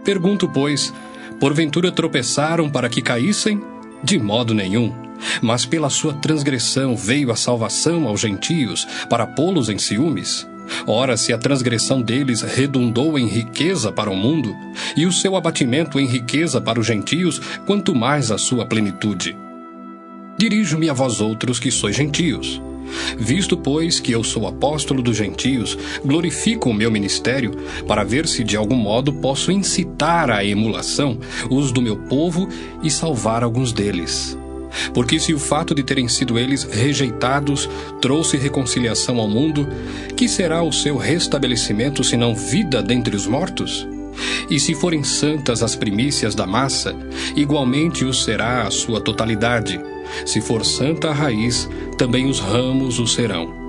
S1: Pergunto, pois, porventura tropeçaram para que caíssem? De modo nenhum. Mas pela sua transgressão veio a salvação aos gentios, para pô-los em ciúmes. Ora, se a transgressão deles redundou em riqueza para o mundo, e o seu abatimento em riqueza para os gentios, quanto mais a sua plenitude. Dirijo-me a vós outros que sois gentios. Visto, pois, que eu sou apóstolo dos gentios, glorifico o meu ministério, para ver se de algum modo posso incitar à emulação os do meu povo e salvar alguns deles. Porque se o fato de terem sido eles rejeitados trouxe reconciliação ao mundo, que será o seu restabelecimento senão vida dentre os mortos? E se forem santas as primícias da massa, igualmente o será a sua totalidade. Se for santa a raiz, também os ramos o serão.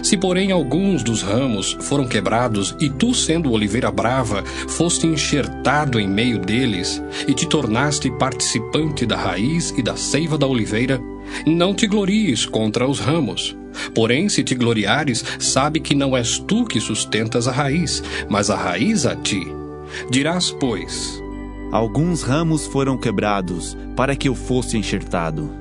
S1: Se, porém, alguns dos ramos foram quebrados, e tu, sendo oliveira brava, foste enxertado em meio deles, e te tornaste participante da raiz e da seiva da oliveira, não te glories contra os ramos. Porém, se te gloriares, sabe que não és tu que sustentas a raiz, mas a raiz a ti. Dirás, pois:
S3: Alguns ramos foram quebrados, para que eu fosse enxertado.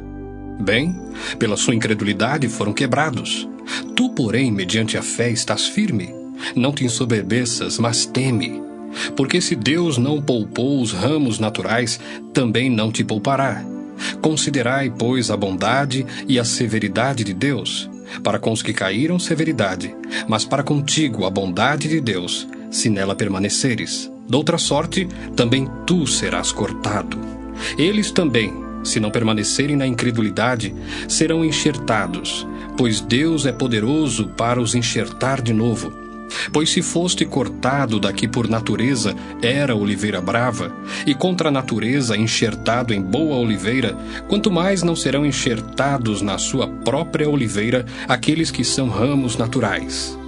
S1: Bem, pela sua incredulidade foram quebrados. Tu, porém, mediante a fé estás firme. Não te ensoberbeças, mas teme. Porque se Deus não poupou os ramos naturais, também não te poupará. Considerai, pois, a bondade e a severidade de Deus. Para com os que caíram, severidade, mas para contigo a bondade de Deus, se nela permaneceres. Doutra sorte, também tu serás cortado. Eles também, se não permanecerem na incredulidade, serão enxertados, pois Deus é poderoso para os enxertar de novo. Pois se foste cortado daqui por natureza, era oliveira brava, e contra a natureza enxertado em boa oliveira, quanto mais não serão enxertados na sua própria oliveira aqueles que são ramos naturais.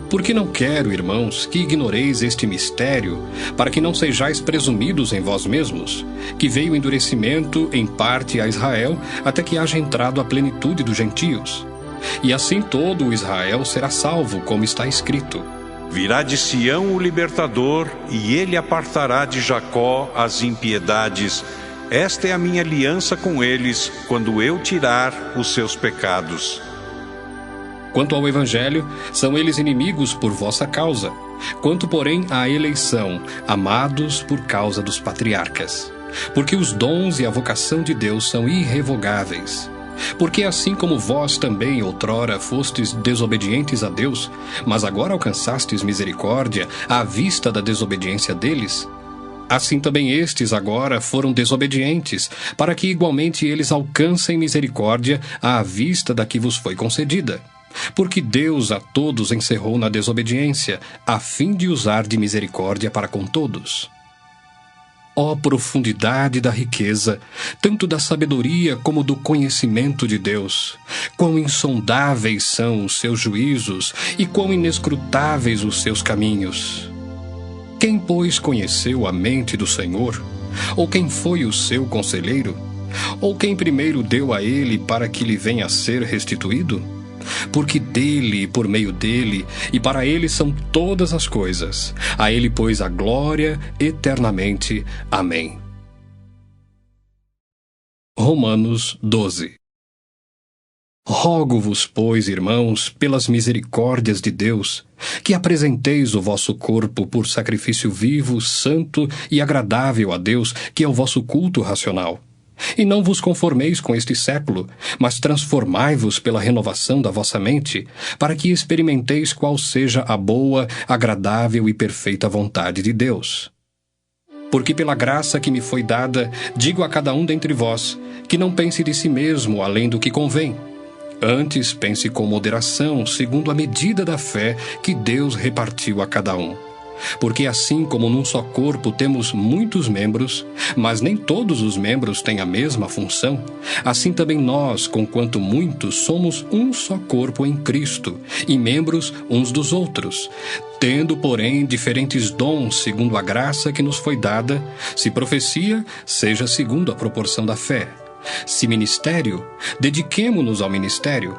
S1: Porque não quero, irmãos, que ignoreis este mistério, para que não sejais presumidos em vós mesmos, que veio o endurecimento em parte a Israel, até que haja entrado a plenitude dos gentios. E assim todo o Israel será salvo, como está escrito:
S2: Virá de Sião o libertador, e ele apartará de Jacó as impiedades. Esta é a minha aliança com eles, quando eu tirar os seus pecados.
S1: Quanto ao Evangelho, são eles inimigos por vossa causa. Quanto, porém, à eleição, amados por causa dos patriarcas. Porque os dons e a vocação de Deus são irrevogáveis. Porque assim como vós também outrora fostes desobedientes a Deus, mas agora alcançastes misericórdia à vista da desobediência deles, Assim também estes agora foram desobedientes, para que igualmente eles alcancem misericórdia à vista da que vos foi concedida. Porque Deus a todos encerrou na desobediência, a fim de usar de misericórdia para com todos. Ó profundidade da riqueza, tanto da sabedoria como do conhecimento de Deus! Quão insondáveis são os seus juízos e quão inescrutáveis os seus caminhos! Quem, pois, conheceu a mente do Senhor? Ou quem foi o seu conselheiro? Ou quem primeiro deu a ele para que lhe venha a ser restituído? Porque dele, e por meio dele, e para ele são todas as coisas. A ele, pois, a glória eternamente. Amém. Romanos 12. Rogo-vos, pois, irmãos, pelas misericórdias de Deus, que apresenteis o vosso corpo por sacrifício vivo, santo e agradável a Deus, que é o vosso culto racional. E não vos conformeis com este século, mas transformai-vos pela renovação da vossa mente, para que experimenteis qual seja a boa, agradável e perfeita vontade de Deus. Porque pela graça que me foi dada, digo a cada um dentre vós, que não pense de si mesmo além do que convém. Antes pense com moderação, segundo a medida da fé que Deus repartiu a cada um. Porque assim como num só corpo temos muitos membros, mas nem todos os membros têm a mesma função, assim também nós, conquanto muitos, somos um só corpo em Cristo, e membros uns dos outros, tendo, porém, diferentes dons segundo a graça que nos foi dada, se profecia, seja segundo a proporção da fé. Se ministério, dediquemo-nos ao ministério.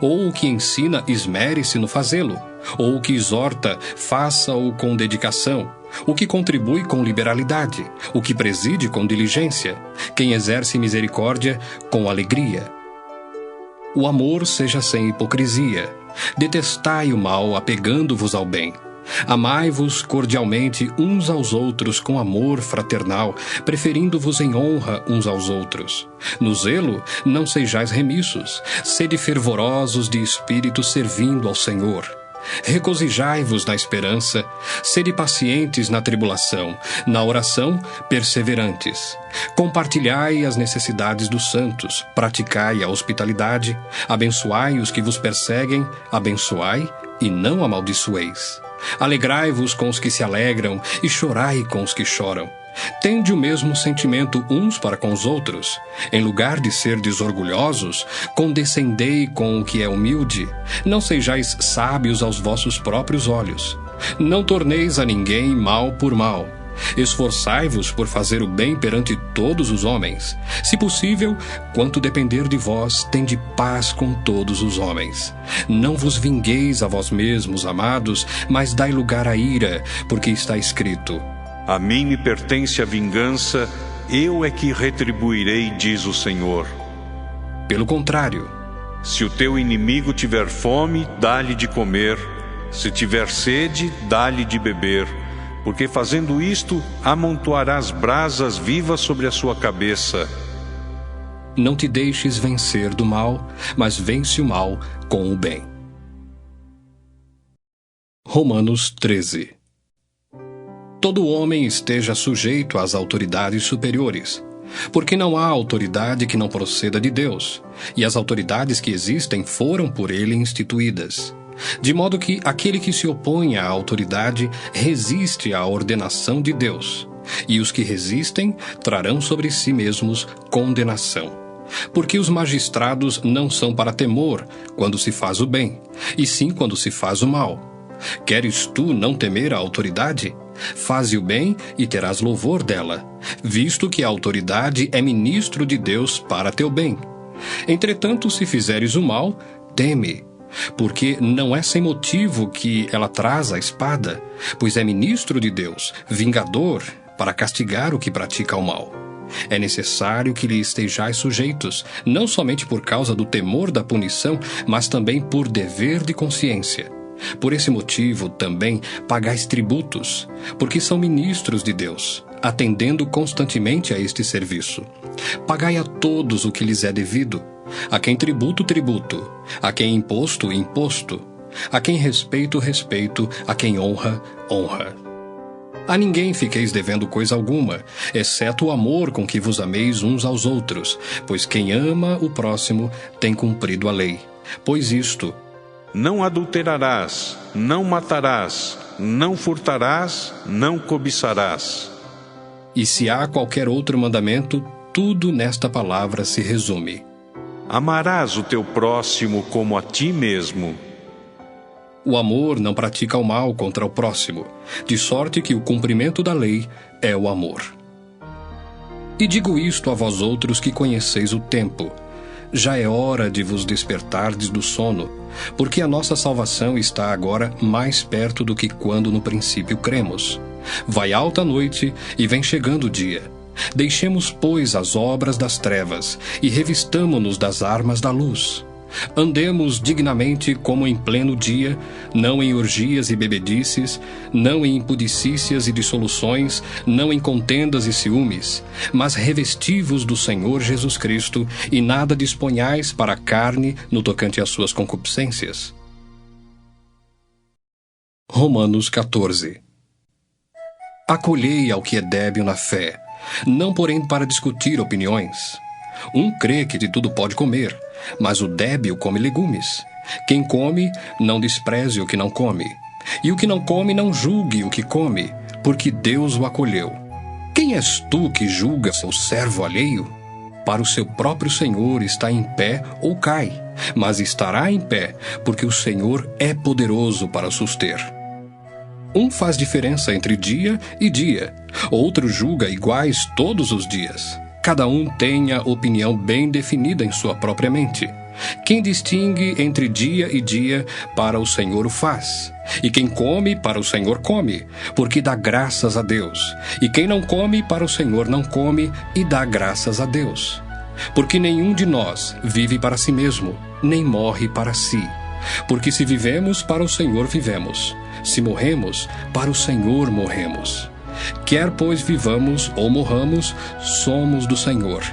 S1: Ou o que ensina, esmere-se no fazê-lo. Ou o que exorta, faça-o com dedicação. O que contribui com liberalidade. O que preside com diligência. Quem exerce misericórdia, com alegria. O amor seja sem hipocrisia. Detestai o mal, apegando-vos ao bem. Amai-vos cordialmente uns aos outros com amor fraternal, preferindo-vos em honra uns aos outros. No zelo, não sejais remissos, sede fervorosos de espírito servindo ao Senhor. Regozijai-vos na esperança, sede pacientes na tribulação, na oração, perseverantes. Compartilhai as necessidades dos santos, praticai a hospitalidade, abençoai os que vos perseguem, abençoai e não amaldiçoeis. Alegrai-vos com os que se alegram e chorai com os que choram. Tende o mesmo sentimento uns para com os outros. Em lugar de serdes orgulhosos, condescendei com o que é humilde. Não sejais sábios aos vossos próprios olhos. Não torneis a ninguém mal por mal. Esforçai-vos por fazer o bem perante todos os homens. Se possível, quanto depender de vós, tende paz com todos os homens. Não vos vingueis a vós mesmos, amados, mas dai lugar à ira, porque está escrito:
S2: A mim me pertence a vingança, eu é que retribuirei, diz o Senhor.
S1: Pelo contrário,
S2: se o teu inimigo tiver fome, dá-lhe de comer. Se tiver sede, dá-lhe de beber. Porque fazendo isto, amontoarás brasas vivas sobre a sua cabeça.
S1: Não te deixes vencer do mal, mas vence o mal com o bem. Romanos 13. Todo homem esteja sujeito às autoridades superiores, porque não há autoridade que não proceda de Deus, e as autoridades que existem foram por ele instituídas. De modo que aquele que se opõe à autoridade resiste à ordenação de Deus, e os que resistem trarão sobre si mesmos condenação. Porque os magistrados não são para temor quando se faz o bem, e sim quando se faz o mal. Queres tu não temer a autoridade? Faze o bem e terás louvor dela, visto que a autoridade é ministro de Deus para teu bem. Entretanto, se fizeres o mal, teme, porque não é sem motivo que ela traz a espada, pois é ministro de Deus, vingador, para castigar o que pratica o mal. É necessário que lhe estejais sujeitos, não somente por causa do temor da punição, mas também por dever de consciência. Por esse motivo, também, pagais tributos, porque são ministros de Deus, atendendo constantemente a este serviço. Pagai a todos o que lhes é devido. A quem tributo, tributo. A quem imposto, imposto. A quem respeito, respeito. A quem honra, honra. A ninguém fiqueis devendo coisa alguma, exceto o amor com que vos ameis uns aos outros, pois quem ama o próximo tem cumprido a lei. Pois isto:
S2: não adulterarás, não matarás, não furtarás, não cobiçarás.
S1: E se há qualquer outro mandamento, tudo nesta palavra se resume:
S2: amarás o teu próximo como a ti mesmo.
S1: O amor não pratica o mal contra o próximo, de sorte que o cumprimento da lei é o amor. E digo isto a vós outros que conheceis o tempo. Já é hora de vos despertardes do sono, porque a nossa salvação está agora mais perto do que quando no princípio cremos. Vai alta a noite e vem chegando o dia. Deixemos, pois, as obras das trevas e revistamo-nos das armas da luz. Andemos dignamente como em pleno dia, não em orgias e bebedices, não em impudicícias e dissoluções, não em contendas e ciúmes, mas revesti-vos do Senhor Jesus Cristo e nada disponhais para a carne no tocante às suas concupiscências. Romanos 14. Acolhei ao que é débil na fé, não porém para discutir opiniões. Um crê que de tudo pode comer, mas o débil come legumes. Quem come, não despreze o que não come. E o que não come, não julgue o que come, porque Deus o acolheu. Quem és tu que julga seu servo alheio? Para o seu próprio Senhor está em pé ou cai, mas estará em pé, porque o Senhor é poderoso para suster. Um faz diferença entre dia e dia, outro julga iguais todos os dias. Cada um tem a opinião bem definida em sua própria mente. Quem distingue entre dia e dia, para o Senhor o faz. E quem come, para o Senhor come, porque dá graças a Deus. E quem não come, para o Senhor não come, e dá graças a Deus. Porque nenhum de nós vive para si mesmo, nem morre para si. Porque se vivemos, para o Senhor vivemos. Se morremos, para o Senhor morremos. Quer, pois, vivamos ou morramos, somos do Senhor.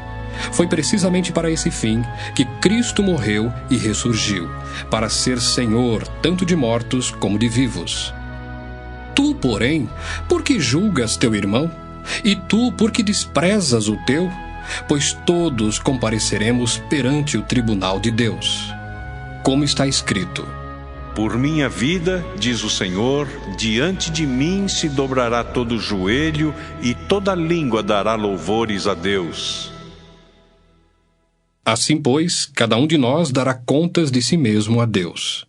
S1: Foi precisamente para esse fim que Cristo morreu e ressurgiu, para ser Senhor tanto de mortos como de vivos. Tu, porém, por que julgas teu irmão? E tu, por que desprezas o teu? Pois todos compareceremos perante o tribunal de Deus. Como está escrito:
S2: por minha vida, diz o Senhor, diante de mim se dobrará todo joelho e toda língua dará louvores a Deus.
S1: Assim, pois, cada um de nós dará contas de si mesmo a Deus.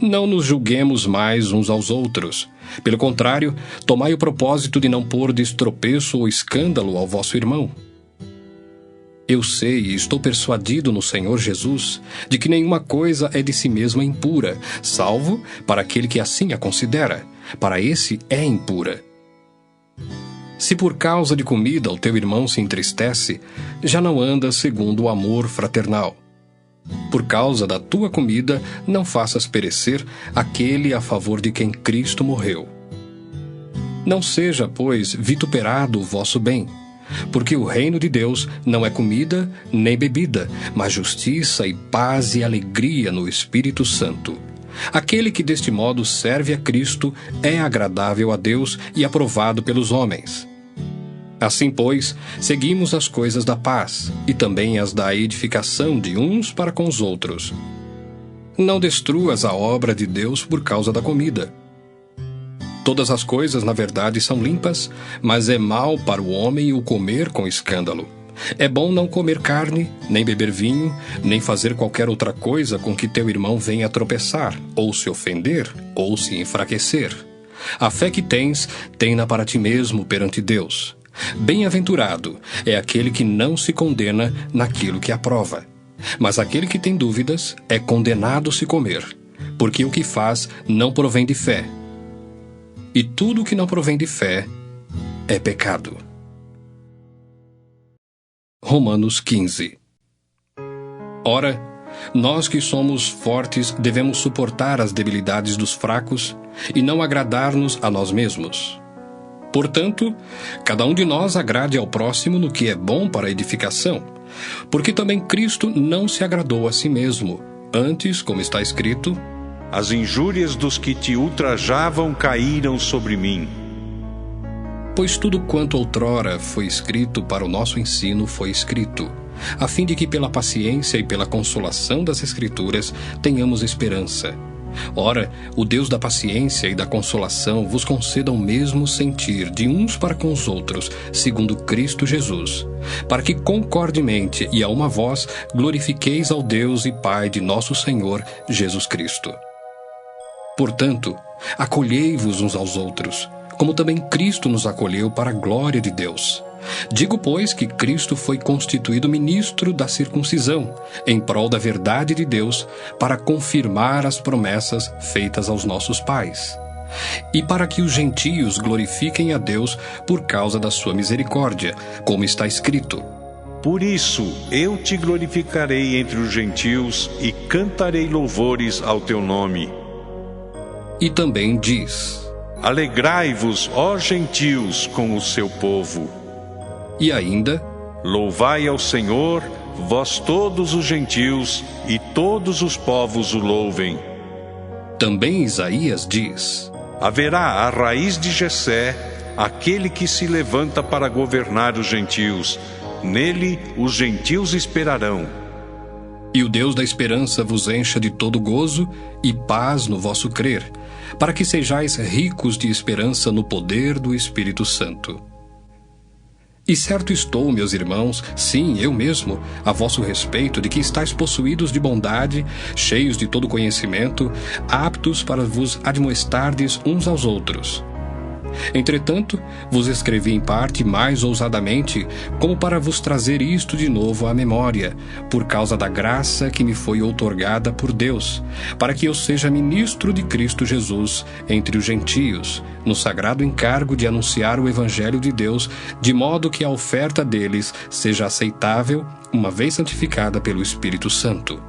S1: Não nos julguemos mais uns aos outros. Pelo contrário, tomai o propósito de não pôr de tropeço ou escândalo ao vosso irmão. Eu sei e estou persuadido no Senhor Jesus de que nenhuma coisa é de si mesma impura, salvo para aquele que assim a considera. Para esse é impura. Se por causa de comida o teu irmão se entristece, já não andas segundo o amor fraternal. Por causa da tua comida, não faças perecer aquele a favor de quem Cristo morreu. Não seja, pois, vituperado o vosso bem, porque o reino de Deus não é comida nem bebida, mas justiça e paz e alegria no Espírito Santo. Aquele que deste modo serve a Cristo é agradável a Deus e aprovado pelos homens. Assim, pois, seguimos as coisas da paz e também as da edificação de uns para com os outros. Não destruas a obra de Deus por causa da comida. Todas as coisas, na verdade, são limpas, mas é mal para o homem o comer com escândalo. É bom não comer carne, nem beber vinho, nem fazer qualquer outra coisa com que teu irmão venha a tropeçar, ou se ofender, ou se enfraquecer. A fé que tens, tem-na para ti mesmo perante Deus. Bem-aventurado é aquele que não se condena naquilo que aprova. Mas aquele que tem dúvidas é condenado se comer, porque o que faz não provém de fé. E tudo que não provém de fé é pecado. Romanos 15. Ora, nós que somos fortes devemos suportar as debilidades dos fracos e não agradar-nos a nós mesmos. Portanto, cada um de nós agrade ao próximo no que é bom para a edificação, porque também Cristo não se agradou a si mesmo. Antes, como está escrito:
S2: As injúrias dos que te ultrajavam caíram sobre mim.
S1: Pois tudo quanto outrora foi escrito para o nosso ensino foi escrito, a fim de que pela paciência e pela consolação das Escrituras tenhamos esperança. Ora, o Deus da paciência e da consolação vos conceda o mesmo sentir de uns para com os outros, segundo Cristo Jesus, para que concordemente e a uma voz glorifiqueis ao Deus e Pai de nosso Senhor Jesus Cristo. Portanto, acolhei-vos uns aos outros, como também Cristo nos acolheu para a glória de Deus. Digo, pois, que Cristo foi constituído ministro da circuncisão, em prol da verdade de Deus, para confirmar as promessas feitas aos nossos pais, e para que os gentios glorifiquem a Deus por causa da sua misericórdia, como está escrito:
S2: Por isso eu te glorificarei entre os gentios e cantarei louvores ao teu nome.
S1: E também diz:
S2: Alegrai-vos, ó gentios, com o seu povo.
S1: E ainda:
S2: Louvai ao Senhor, vós todos os gentios, e todos os povos o louvem.
S1: Também Isaías diz:
S2: Haverá a raiz de Jessé, aquele que se levanta para governar os gentios. Nele os gentios esperarão.
S1: E o Deus da esperança vos encha de todo gozo e paz no vosso crer, para que sejais ricos de esperança no poder do Espírito Santo. E certo estou, meus irmãos, sim, eu mesmo, a vosso respeito, de que estáis possuídos de bondade, cheios de todo conhecimento, aptos para vos admoestardes uns aos outros. Entretanto, vos escrevi em parte mais ousadamente, como para vos trazer isto de novo à memória, por causa da graça que me foi outorgada por Deus, para que eu seja ministro de Cristo Jesus entre os gentios, no sagrado encargo de anunciar o Evangelho de Deus, de modo que a oferta deles seja aceitável, uma vez santificada pelo Espírito Santo.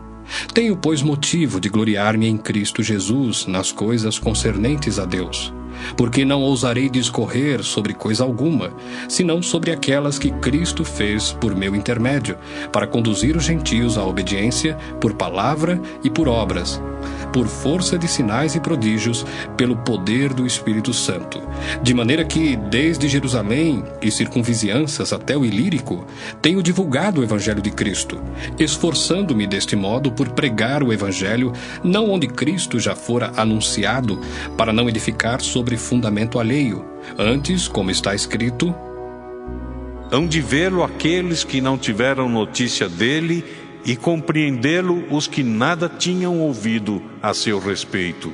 S1: Tenho, pois, motivo de gloriar-me em Cristo Jesus nas coisas concernentes a Deus, porque não ousarei discorrer sobre coisa alguma, senão sobre aquelas que Cristo fez por meu intermédio, para conduzir os gentios à obediência por palavra e por obras, por força de sinais e prodígios, pelo poder do Espírito Santo, de maneira que, desde Jerusalém e circunvizinhanças até o Ilírico, tenho divulgado o Evangelho de Cristo, esforçando-me deste modo por pregar o Evangelho, não onde Cristo já fora anunciado, para não edificar sobre fundamento alheio, antes, como está escrito:
S2: Hão de vê-lo aqueles que não tiveram notícia dele, e compreendê-lo os que nada tinham ouvido a seu respeito.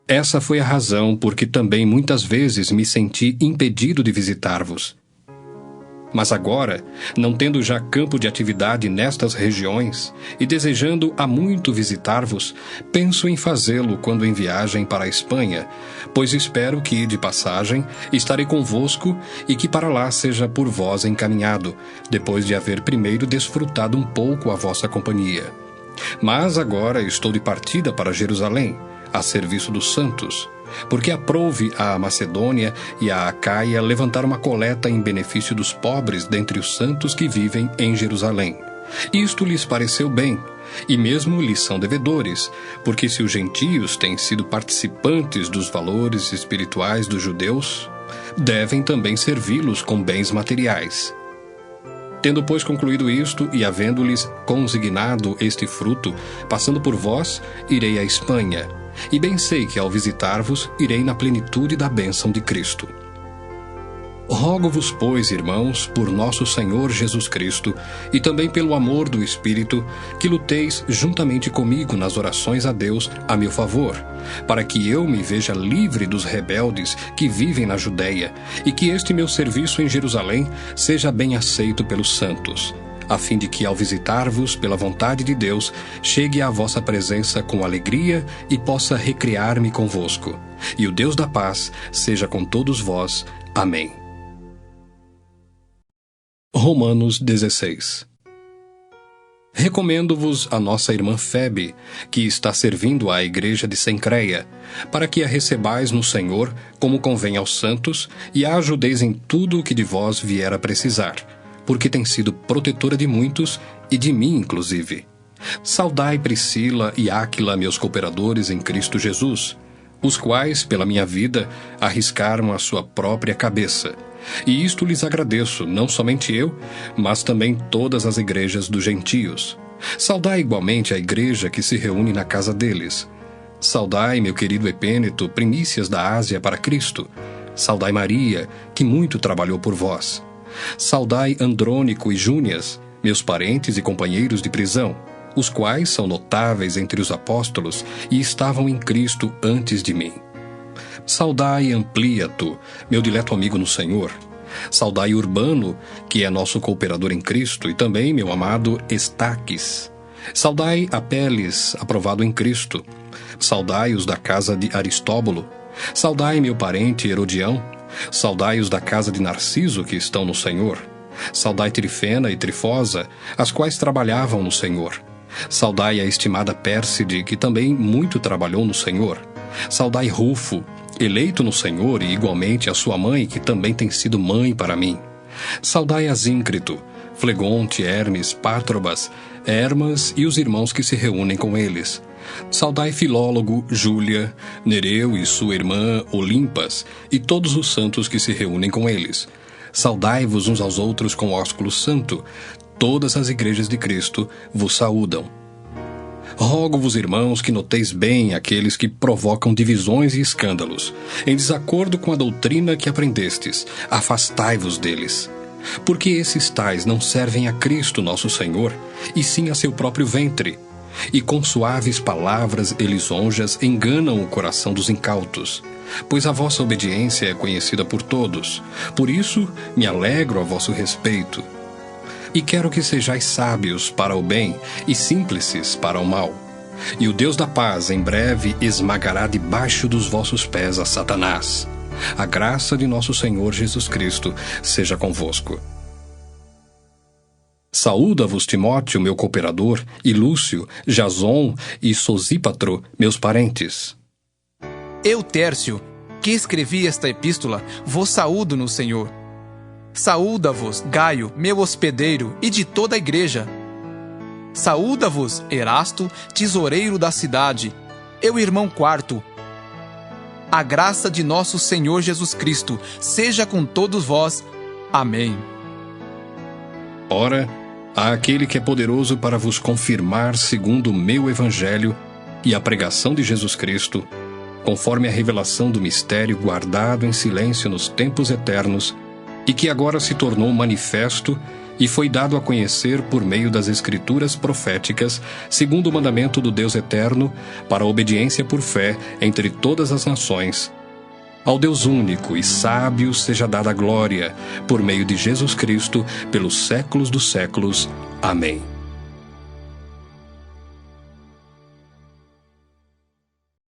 S1: Essa foi a razão por que também muitas vezes me senti impedido de visitar-vos. Mas agora, não tendo já campo de atividade nestas regiões, e desejando há muito visitar-vos, penso em fazê-lo quando em viagem para a Espanha, pois espero que, de passagem, estarei convosco e que para lá seja por vós encaminhado, depois de haver primeiro desfrutado um pouco a vossa companhia. Mas agora estou de partida para Jerusalém, a serviço dos santos, porque aprouve à Macedônia e à Acaia levantar uma coleta em benefício dos pobres dentre os santos que vivem em Jerusalém. Isto lhes pareceu bem, e mesmo lhes são devedores, porque se os gentios têm sido participantes dos valores espirituais dos judeus, devem também servi-los com bens materiais. Tendo, pois, concluído isto, e havendo-lhes consignado este fruto, passando por vós, irei à Espanha, e bem sei que ao visitar-vos, irei na plenitude da bênção de Cristo. Rogo-vos, pois, irmãos, por nosso Senhor Jesus Cristo, e também pelo amor do Espírito, que luteis juntamente comigo nas orações a Deus a meu favor, para que eu me veja livre dos rebeldes que vivem na Judéia, e que este meu serviço em Jerusalém seja bem aceito pelos santos, a fim de que, ao visitar-vos pela vontade de Deus, chegue à vossa presença com alegria e possa recriar-me convosco. E o Deus da paz seja com todos vós. Amém. Romanos 16. Recomendo-vos a nossa irmã Febe, que está servindo à igreja de Cencreia, para que a recebais no Senhor, como convém aos santos, e a ajudeis em tudo o que de vós vier a precisar, porque tem sido protetora de muitos e de mim inclusive. Saudai Priscila e Áquila, meus cooperadores em Cristo Jesus, os quais, pela minha vida, arriscaram a sua própria cabeça. E isto lhes agradeço, não somente eu, mas também todas as igrejas dos gentios. Saudai igualmente a igreja que se reúne na casa deles. Saudai, meu querido Epêneto, primícias da Ásia para Cristo. Saudai Maria, que muito trabalhou por vós. Saudai Andrônico e Júnias, meus parentes e companheiros de prisão, os quais são notáveis entre os apóstolos e estavam em Cristo antes de mim. Saudai Ampliato, meu dileto amigo no Senhor. Saudai Urbano, que é nosso cooperador em Cristo, e também meu amado Estaques. Saudai Apeles, aprovado em Cristo. Saudai os da casa de Aristóbulo. Saudai meu parente Herodião. Saudai os da casa de Narciso, que estão no Senhor. Saudai Trifena e Trifosa, as quais trabalhavam no Senhor. Saudai a estimada Pérside, que também muito trabalhou no Senhor. Saudai Rufo, eleito no Senhor, e igualmente a sua mãe, que também tem sido mãe para mim. Saudai Asíncrito, Flegonte, Hermes, Pátrobas, Hermas e os irmãos que se reúnem com eles. Saudai Filólogo, Júlia, Nereu e sua irmã Olimpas, e todos os santos que se reúnem com eles. Saudai-vos uns aos outros com ósculo santo. Todas as igrejas de Cristo vos saúdam. Rogo-vos, irmãos, que noteis bem aqueles que provocam divisões e escândalos, em desacordo com a doutrina que aprendestes. Afastai-vos deles. Porque esses tais não servem a Cristo nosso Senhor, e sim a seu próprio ventre. E com suaves palavras e lisonjas enganam o coração dos incautos. Pois a vossa obediência é conhecida por todos. Por isso me alegro a vosso respeito. E quero que sejais sábios para o bem e simples para o mal. E o Deus da paz em breve esmagará debaixo dos vossos pés a Satanás. A graça de nosso Senhor Jesus Cristo seja convosco. Saúda-vos Timóteo, meu cooperador, e Lúcio, Jason e Sosípatro, meus parentes.
S4: Eu, Tércio, que escrevi esta epístola, vos saúdo no Senhor. Saúda-vos, Gaio, meu hospedeiro, e de toda a igreja. Saúda-vos, Erasto, tesoureiro da cidade, eu irmão Quarto. A graça de nosso Senhor Jesus Cristo seja com todos vós. Amém.
S1: Ora, há aquele que é poderoso para vos confirmar segundo o meu evangelho e a pregação de Jesus Cristo, conforme a revelação do mistério guardado em silêncio nos tempos eternos, e que agora se tornou manifesto e foi dado a conhecer por meio das Escrituras proféticas, segundo o mandamento do Deus eterno, para a obediência por fé entre todas as nações. Ao Deus único e sábio seja dada a glória, por meio de Jesus Cristo, pelos séculos dos séculos. Amém.